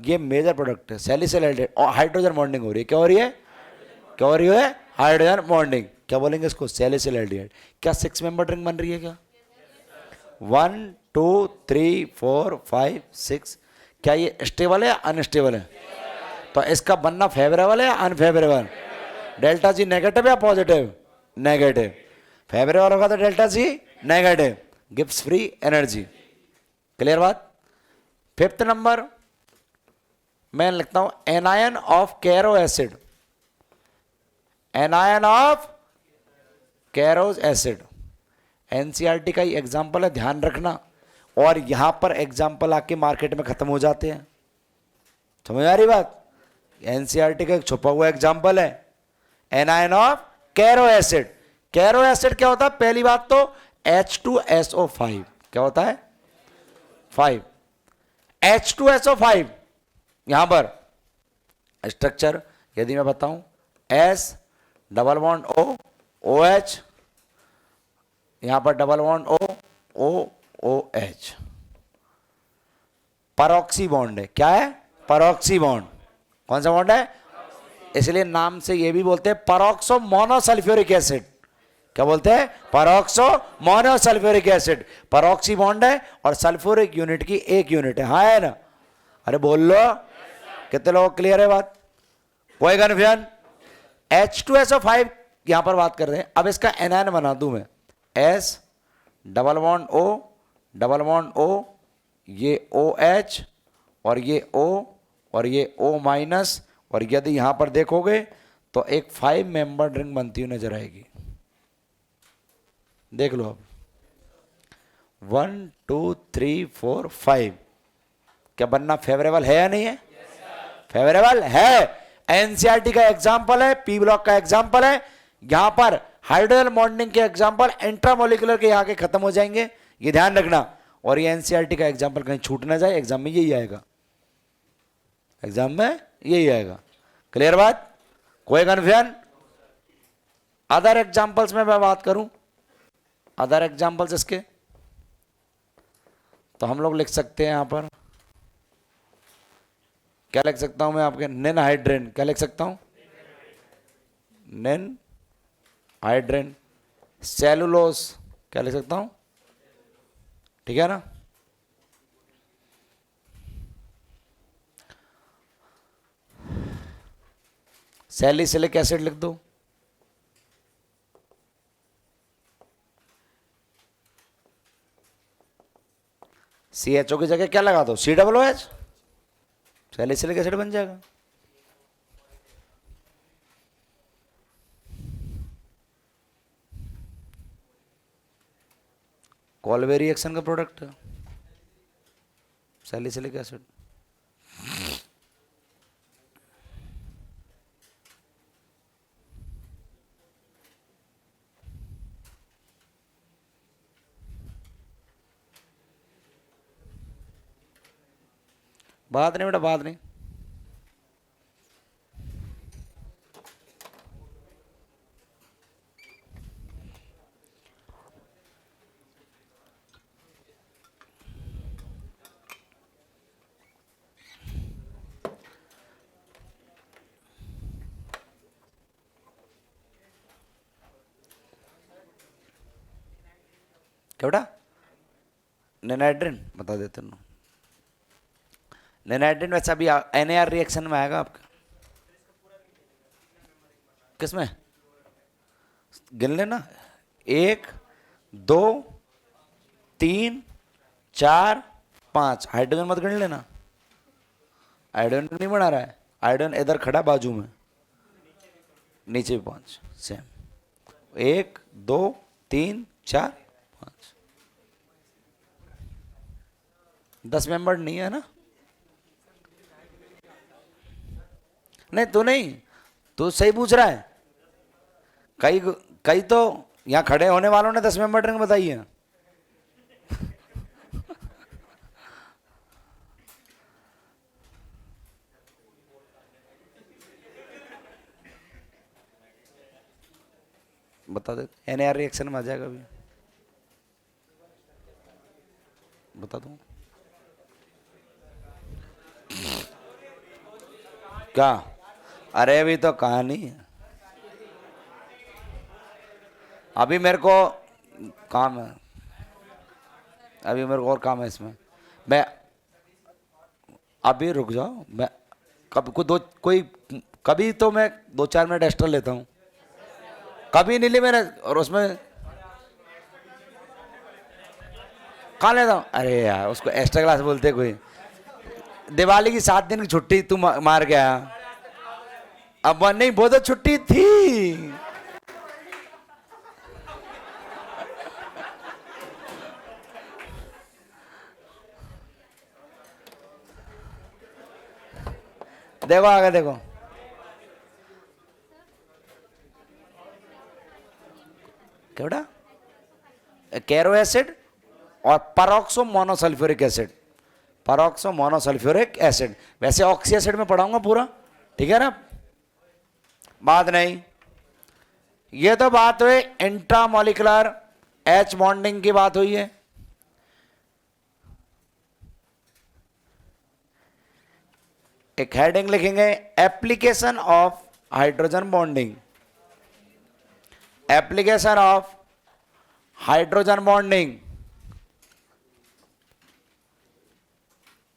ये major product है salicyl aldehyde, और hydrogen bonding हो रही है, क्या हो रही है, क्या हो रही है, हाइड्रोजन बॉन्डिंग। क्या बोलेंगे इसको, सैलिसिल एल्डिहाइड। क्या 6 मेंबर रिंग बन रही है क्या, 1 2 3 4 5 6, क्या ये स्टेबल है या अनस्टेबल है, तो इसका बनना फेवरेबल है या अनफेवरेबल, डेल्टा जी नेगेटिव या पॉजिटिव, नेगेटिव, फेवरेबल होगा तो delta G negative, gives free energy. Clear बात। 5th नंबर मैं लिखता हूं anion of Caro acid, anion of Caro's acid, NCERT का ही एग्जाम्पल है, ध्यान रखना। और यहां पर एग्जाम्पल आके मार्केट में खत्म हो जाते हैं, समझ आ रही बात, एनसीईआरटी का एक छुपा हुआ एग्जाम्पल है anion of Caro acid. Caro acid क्या होता है, पहली बात तो H2SO5, क्या होता है 5, H2SO5, यहां पर स्ट्रक्चर यदि मैं बताऊं S double bond O OH, यहां पर double bond O, OH, परऑक्सी bond है। क्या है? परऑक्सी बॉन्ड। कौन सा बॉन्ड है? इसलिए नाम से ये भी बोलते हैं परऑक्सो मोनोसल्फ्यूरिक एसिड। क्या बोलते हैं? Peroxo monosulphuric acid. Peroxy bond है और सल्फ्यूरिक यूनिट की एक यूनिट है। हाँ है ना? अरे बोल लो, कितने लोगों को क्लियर है बात? कोई कन्फ्यूजन? H2SO5 यहां पर बात कर रहे हैं। अब इसका एनायन बना दूं मैं, S double bond O double bond O, ये OH और ये O और ये O माइनस, और यदि यहां पर देखोगे तो एक 5 मेंबर रिंग बनती हुई नजर आएगी। देख लो अब, 1 2 3 4 5। क्या बनना फेवरेबल है या नहीं है? फेवरेबल है। एनसीईआरटी का एग्जाम्पल है, पी ब्लॉक का एग्जाम्पल है। यहां पर हाइड्रोजन बॉन्डिंग के एग्जाम्पल इंट्रामोलिकुलर के यहां के खत्म हो जाएंगे, ये ध्यान रखना। और ये एनसीईआरटी का एग्जाम्पल कहीं छूट ना जाए, एग्जाम में यही आएगा, एग्जाम में यही आएगा। क्लियर बात? कोई कन्फ्यूजन? अदर एग्जाम्पल्स में मैं बात करूं, अदर एग्जाम्पल्स इसके, तो हम लोग लिख सकते हैं यहां पर, क्या लिख सकता हूं मैं आपके? निन हाइड्रेन। क्या लिख सकता हूं? निन हाइड्रेन। सेलुलोस क्या लिख सकता हूं? ठीक है ना? सैलिसिलिक एसिड लिख दो। CHO की जगह क्या लगा दो? COOH, सैलिसिलिक एसिड बन जाएगा। कॉल्वे रिएक्शन का प्रोडक्ट है सैलिसिलिक एसिड। बात नहीं बेटा, बात नहीं। क्या बेटा? निनाइड्रिन बता देते हैं। निनाइड्रिन वैसे अभी NAR रिएक्शन में आएगा आपका। किसमें? गिन लेना, 1 2 3 4 5। हाइड्रोजन मत गिन लेना, हाइड्रोजन नहीं बना रहा है। हाइड्रोजन इधर खड़ा बाजू में, नीचे भी 5 सेम। 1 2 3 4 5। 10 मेंबर नहीं है ना? नहीं तो नहीं, तू सही पूछ रहा है। कई कई तो यहां खड़े होने वालों ने 10 मेंबर रिंग बताई है। बता दे, NAR रिएक्शन में आ जाएगा अभी, बता दूं क्या? अरे अभी तो कहानी है, अभी मेरे को काम है, अभी मेरे को और काम है इसमें। मैं अभी रुक जाओ, मैं कभी तो मैं 2-4 मिनट एक्स्ट्रा लेता हूँ, कभी नहीं ली मैंने। और उसमें कहाँ लेता हूँ? अरे यार उसको एक्स्ट्रा क्लास बोलते कोई। दिवाली की 7 दिन की छुट्टी तू मार गया। अब नहीं, वो तो छुट्टी थी। देखो आगे देखो, क्या बेटा? कैरो एसिड और peroxo monosulphuric acid, peroxo monosulphuric acid. वैसे ऑक्सी एसिड में पढ़ाऊंगा पूरा, ठीक है ना? बात नहीं। ये तो बात हुई इंट्रामोलिकुलर एच बॉन्डिंग की बात हुई है। एक हेडिंग लिखेंगे application of hydrogen bonding, application of hydrogen bonding,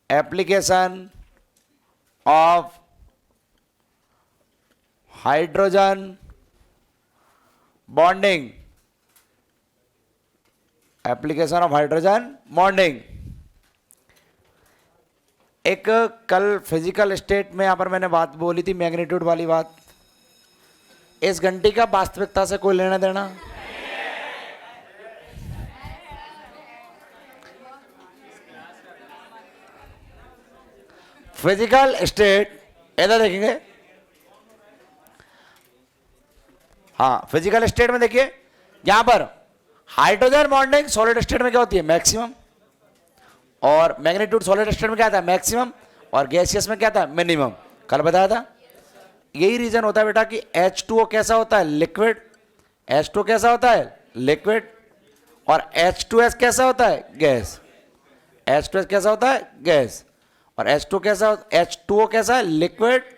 application of hydrogen bonding, application of hydrogen bonding. एक कल फिजिकल स्टेट में यहां पर मैंने बात बोली थी मैग्नीट्यूड वाली बात, इस घंटी का वास्तविकता से कोई लेना देना? फिजिकल स्टेट इधर देखेंगे, हाँ फिजिकल स्टेट में देखिए यहां पर हाइड्रोजन बॉन्डिंग सॉलिड स्टेट में क्या होती है? मैक्सिमम। और मैग्नीट्यूड सॉलिड स्टेट में क्या था? मैक्सिमम। और गैसियस में क्या था? मिनिमम। कल बताया था। यही रीजन होता है बेटा कि H2O कैसा होता है? लिक्विड। H2O कैसा होता है? लिक्विड। और H2S कैसा होता है? गैस। H2S कैसा होता है? गैस। और H2 कैसा, H2O कैसा है? लिक्विड।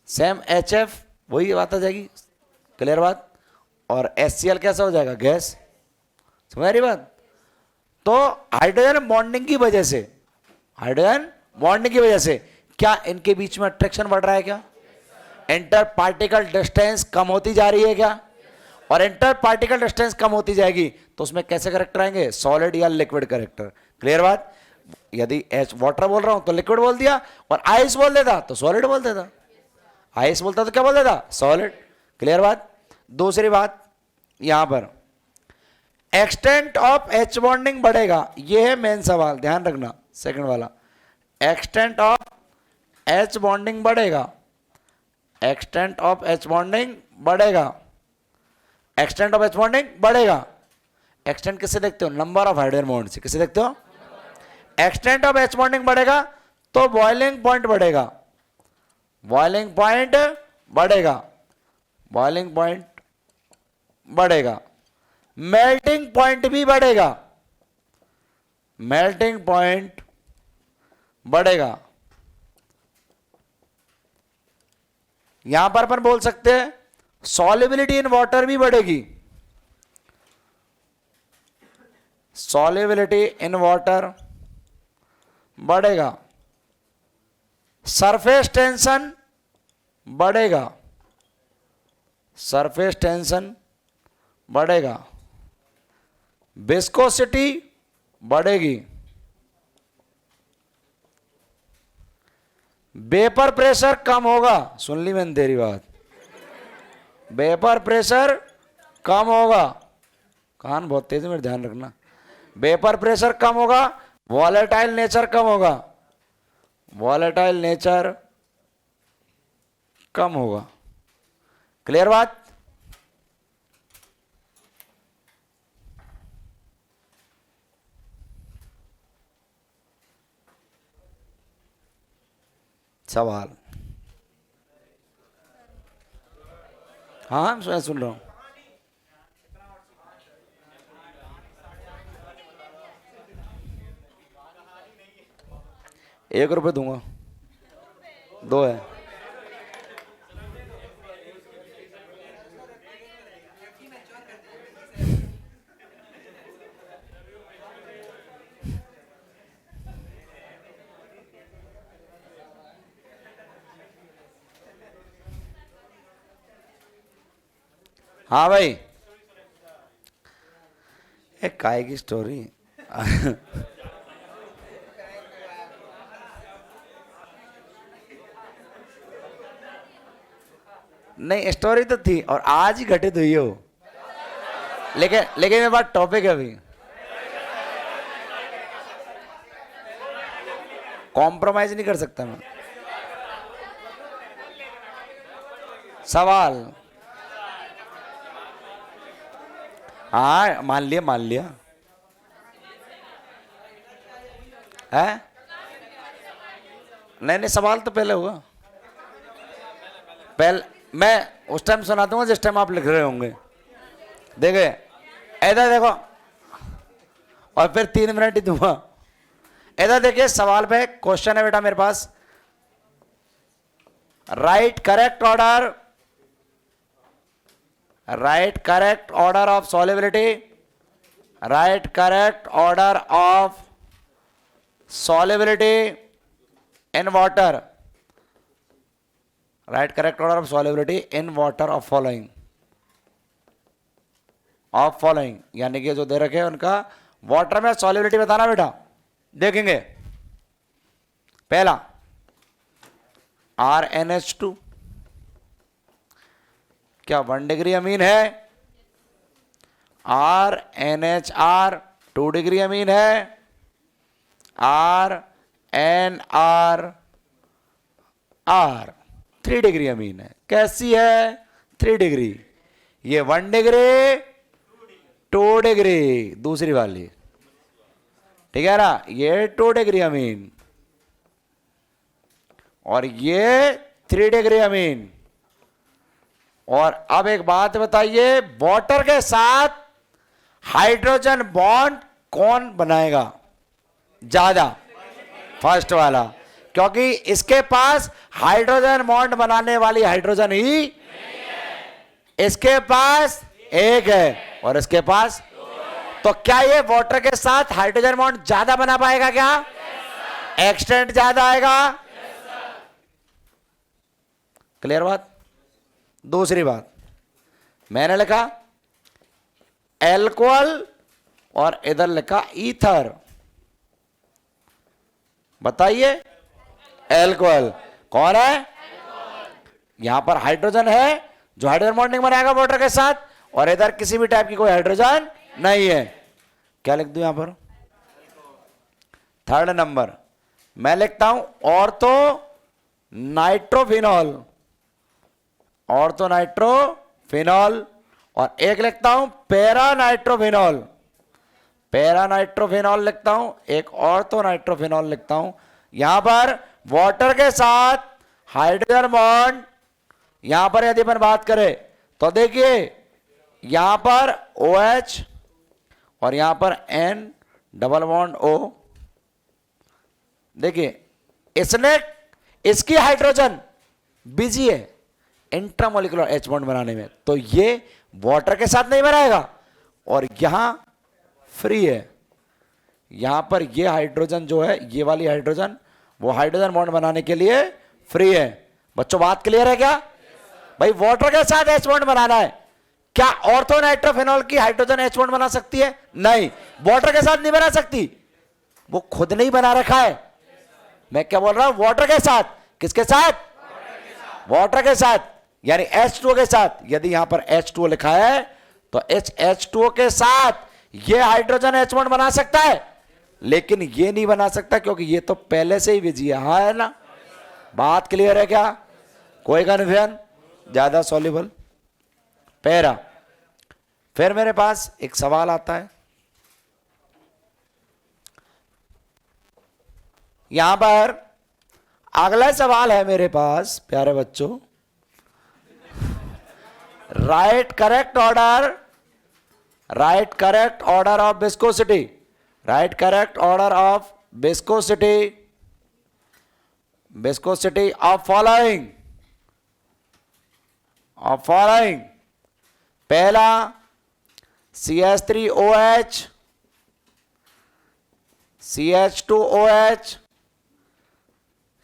सेम HF वही बात आ जाएगी, क्लियर बात। और HCl कैसा हो जाएगा? गैस। समझ आ रही बात? तो हाइड्रोजन बॉन्डिंग की वजह से, हाइड्रोजन बॉन्डिंग की वजह से क्या इनके बीच में अट्रैक्शन बढ़ रहा है? क्या इंटर पार्टिकल डिस्टेंस कम होती जा रही है? क्या? और इंटर पार्टिकल डिस्टेंस कम होती जाएगी तो उसमें कैसे करेक्टर आएंगे? सॉलिड या लिक्विड करेक्टर। क्लियर बात? यदि एच वाटर बोल रहा हूं तो लिक्विड बोल दिया, और आइस बोल देता तो सॉलिड बोल देता। आइस बोलता तो क्या बोल देता? सॉलिड। क्लियर बात? दूसरी बात यहां पर एक्सटेंट ऑफ एच बॉन्डिंग बढ़ेगा, यह है मेन सवाल, ध्यान रखना। सेकंड वाला, एक्सटेंट ऑफ एच बॉन्डिंग बढ़ेगा, एक्सटेंट ऑफ एच बॉन्डिंग बढ़ेगा, एक्सटेंट ऑफ एच बॉन्डिंग बढ़ेगा। एक्सटेंट किससे देखते हो? नंबर ऑफ हाइड्रोजन बॉन्ड से। किससे देखते हो? एक्सटेंट ऑफ एच बॉन्डिंग बढ़ेगा तो बॉइलिंग पॉइंट बढ़ेगा, बॉइलिंग पॉइंट बढ़ेगा, बॉइलिंग पॉइंट बढ़ेगा, मेल्टिंग पॉइंट भी बढ़ेगा, मेल्टिंग पॉइंट बढ़ेगा। यहां पर अपन बोल सकते हैं सॉल्युबिलिटी इन वाटर भी बढ़ेगी, सॉल्युबिलिटी इन वाटर बढ़ेगा, सरफेस टेंशन बढ़ेगा, सरफेस टेंशन बढ़ेगा, विस्कोसिटी बढ़ेगी, वेपर प्रेशर कम होगा। सुन ली मैंने तेरी बात, वेपर प्रेशर कम होगा। कान बहुत तेज है, मेरे ध्यान रखना। वेपर प्रेशर कम होगा, वॉलेटाइल नेचर कम होगा, वॉलेटाइल नेचर कम होगा। क्लियर बात? सवाल? हाँ मैं सुन रहा हूं। ₹1 दूंगा, 2 है। हाँ भाई, एक काय की स्टोरी नहीं, स्टोरी तो थी और आज ही घटित हुई हो, लेकिन मेरे पास टॉपिक है अभी। कॉम्प्रोमाइज नहीं कर सकता मैं। सवाल? हाँ मान लिया, मान लिया है। नहीं नहीं, सवाल तो पहले हुआ, पहले मैं उस टाइम सुना दूंगा जिस टाइम आप लिख रहे होंगे। देखे इधर देखो, और फिर 3 मिनट ही दूंगा। इधर देखिए सवाल पे क्वेश्चन है बेटा मेरे पास। Write correct order, write correct order of solubility, write correct order of solubility in water, right correct order of solubility in water of following, यानी कि जो दे रखे हैं उनका वाटर में सॉल्युबिलिटी बताना बेटा। देखेंगे पहला RnH2, क्या 1 डिग्री अमीन है? RnHr 2 डिग्री अमीन है। RnR 3 डिग्री अमीन है। कैसी है? 3 डिग्री। ये 1 डिग्री 2 डिग्री दूसरी वाली, ठीक है ना? ये 2 डिग्री अमीन और ये 3 डिग्री अमीन। और अब एक बात बताइए, वाटर के साथ हाइड्रोजन बॉन्ड कौन बनाएगा ज्यादा? फर्स्ट वाला, क्योंकि इसके पास हाइड्रोजन बॉन्ड बनाने वाली हाइड्रोजन ही नहीं है। इसके पास एक है और इसके पास तो क्या ये वाटर के साथ हाइड्रोजन बॉन्ड ज्यादा बना पाएगा? क्या एक्सटेंट ज्यादा आएगा? क्लियर बात? दूसरी बात, मैंने लिखा एल्कोहल और इधर लिखा ईथर। बताइए एल्कोहल कौन है? यहां पर हाइड्रोजन है जो हाइड्रोजन बॉन्डिंग बनाएगा वाटर के साथ, और इधर किसी भी टाइप की कोई हाइड्रोजन नहीं है। क्या लिख दूं यहां पर? थर्ड नंबर मैं लिखता हूं ऑर्थो नाइट्रोफिनॉल, ऑर्थो नाइट्रोफिनॉल, और एक लिखता हूं पैरा नाइट्रोफिनॉल, पैरा नाइट्रोफिनॉल लिखता हूं, एक ऑर्थो नाइट्रोफिनॉल लिखता हूं। यहां पर वाटर के साथ हाइड्रोजन बॉन्ड, यहां पर यदि अपन बात करें तो देखिए यहां पर OH और यहां पर N डबल बॉन्ड O। देखिए इसने, इसकी हाइड्रोजन बिजी है इंट्रामोलिकुलर H बॉन्ड बनाने में, तो ये वाटर के साथ नहीं बनाएगा, और यहां फ्री है। यहां पर ये हाइड्रोजन जो है, ये वाली हाइड्रोजन, वो हाइड्रोजन बॉन्ड बनाने के लिए फ्री है। बच्चों बात क्लियर है क्या? भाई वाटर के साथ H बॉन्ड बनाना है, क्या ऑर्थो नाइट्रोफिनॉल की हाइड्रोजन H बॉन्ड बना सकती है? नहीं, वाटर के साथ नहीं बना सकती, वो खुद नहीं बना रखा है। मैं क्या बोल रहा हूं? वाटर के साथ। किसके साथ? वाटर के साथ, यानी H2O के साथ। यदि यहां पर H2O लिखा है तो H2O के साथ ये हाइड्रोजन H बॉन्ड बना सकता है, लेकिन ये नहीं बना सकता क्योंकि ये तो पहले से ही बिजी है। हाँ है ना? बात क्लियर है क्या? कोई कन्फ्यूजन? ज्यादा सॉल्युबल पैरा। फिर मेरे पास एक सवाल आता है, यहां पर अगला सवाल है मेरे पास प्यारे बच्चों, right correct order, write correct order of viscosity, right correct order of viscosity, viscosity of following, of following. पहला CH3OH, CH2OH,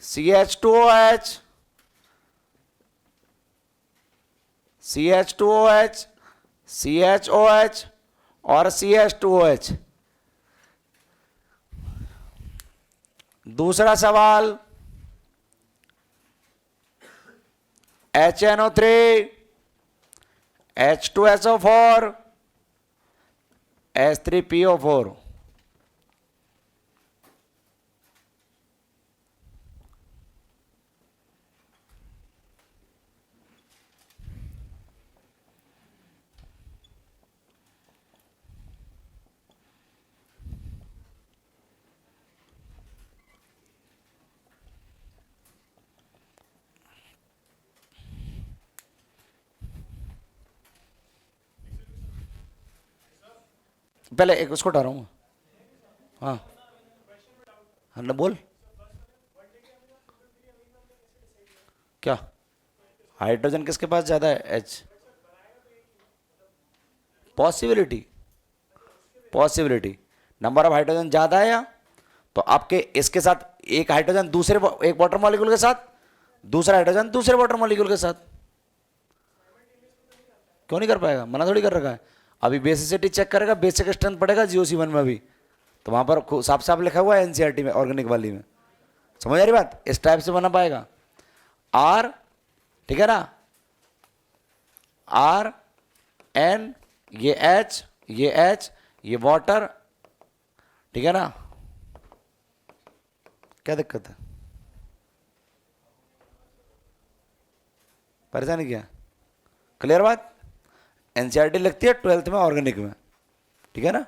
CH2OH, CH2OH, CHOH और CH2OH। दूसरा सवाल HNO3, H2SO4, H3PO4। पहले एक उसको उठा रहा हूँ। हाँ हाँ ना बोल क्या, हाइड्रोजन किसके पास ज्यादा है? H. Possibility, possibility number of hydrogen ज्यादा है या, तो आपके इसके साथ एक हाइड्रोजन दूसरे एक वाटर मॉलिक्यूल के साथ, दूसरा हाइड्रोजन दूसरे वाटर मॉलिक्यूल के साथ क्यों नहीं कर पाएगा? मना थोड़ी कर रखा है। अभी बेसिसिटी चेक करेगा, बेसिक स्ट्रेंथ पड़ेगा जीओसी 1 में भी, तो वहां पर साफ साफ लिखा हुआ है एनसीईआरटी में ऑर्गेनिक वाली में। समझ आ रही बात? इस टाइप से बना पाएगा। आर, ठीक है ना, आर एन, ये एच, ये एच, ये वाटर, ठीक है ना, क्या दिक्कत है? परेशानी क्या? क्लियर बात? एनसीईआरटी लगती है 12th में ऑर्गेनिक में, ठीक है ना,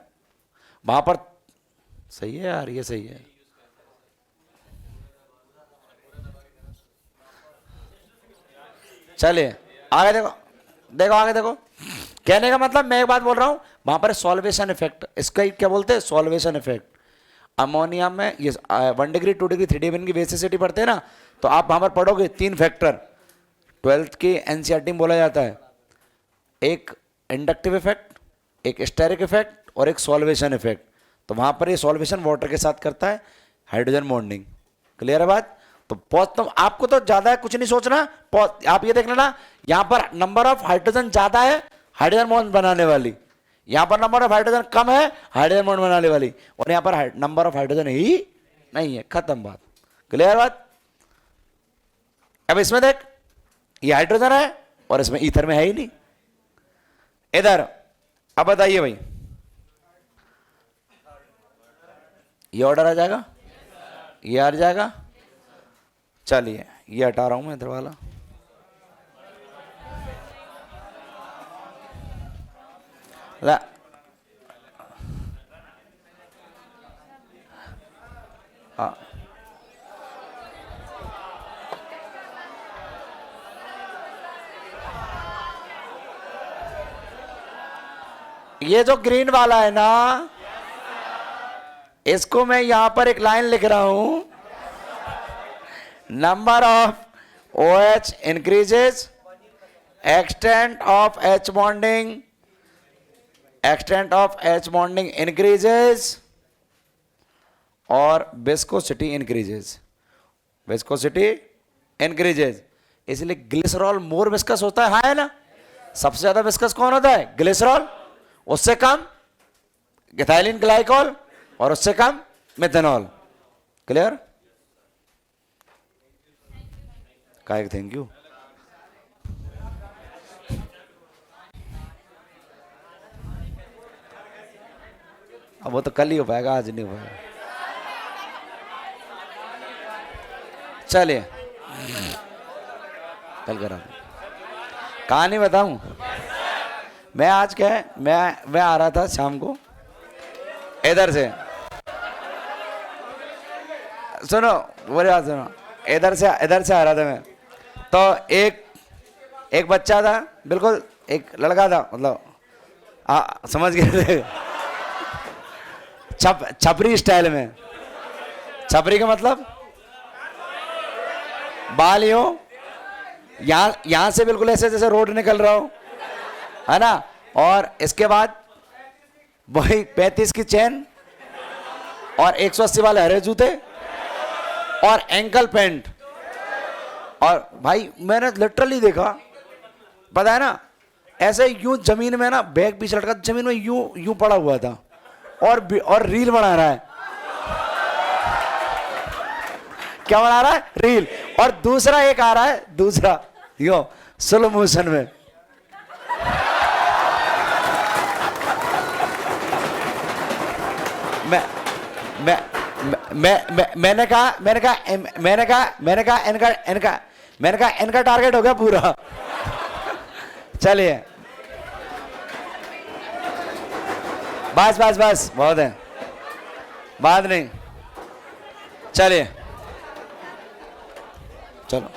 वहां पर सही है यार, ये सही है। चलिए आगे देखो, देखो आगे देखो। कहने का मतलब मैं एक बात बोल रहा हूं, वहां पर सॉल्वेशन इफेक्ट, इसका ही क्या बोलते हैं? Solvation effect. अमोनिया में ये 1 डिग्री 2 डिग्री 3 डिग्री की बेसिसिटी पढ़ते हैं ना, तो आप वहां पर पढ़ोगे 3 फैक्टर 12th की एनसीईआरटी में बोला जाता है, एक इंडक्टिव इफेक्ट, एक स्टेरिक इफेक्ट और एक सॉल्वेशन इफेक्ट। तो वहां पर ये सॉल्वेशन वाटर के साथ करता है, हाइड्रोजन बॉन्डिंग। क्लियर है बात? तो आपको तो ज्यादा है, कुछ नहीं सोचना। आप ये देख लेना, यहां पर नंबर ऑफ हाइड्रोजन ज्यादा है हाइड्रोजन बॉन्ड बनाने वाली, यहां पर नंबर ऑफ हाइड्रोजन कम है हाइड्रोजन बॉन्ड बनाने वाली, और यहां पर नंबर ऑफ हाइड्रोजन ही नहीं है। खत्म बात। क्लियर बात? अब इसमें देख, ये हाइड्रोजन है और इसमें ईथर में है ही नहीं। इधर अब बताइए भाई, ये ऑर्डर आ जाएगा, ये आ जाएगा। चलिए ये हटा रहा हूं मैं इधर वाला। हाँ ये जो ग्रीन वाला है ना, इसको मैं यहां पर एक लाइन लिख रहा हूं, number of OH increases, extent of H bonding, extent of H bonding increases और विस्कोसिटी इंक्रीजेस, विस्कोसिटी इंक्रीजेस। इसलिए ग्लिसरॉल मोर विस्कस होता है, हाँ है ना? सबसे ज्यादा विस्कस कौन होता है? ग्लिसरॉल, उससे कम इथाइलिन ग्लाइकॉल और उससे कम मिथेनॉल। क्लियर? काय थैंक यू। अब वो तो कल ही हो पाएगा, आज नहीं हो पाएगा। चलिए कल करा, कहानी बताऊं मैं आज क्या है, मैं आ रहा था शाम को इधर से, सुनो बोले बात सुनो, इधर से आ रहा था मैं, तो एक बच्चा था, बिल्कुल एक लड़का था, मतलब समझ गए थे, छपरी स्टाइल में। छपरी का मतलब बाल यूं यहां से बिल्कुल ऐसे जैसे रोड निकल रहा हो, है ना, और इसके बाद वही 35 की चेन और 180 वाले हरे जूते और एंकल पैंट। और भाई मैंने लिटरली देखा, पता है ना, ऐसे यूं जमीन में ना, बैग पीछे लटका जमीन में यूं पड़ा हुआ था और रील बना रहा है। क्या बना रहा है? रील। और दूसरा एक आ रहा है, दूसरा यो स्लो मोशन में। मैंने कहा इनका टारगेट हो गया पूरा। चलिए बस बहुत है, बात नहीं। चलिए चलो।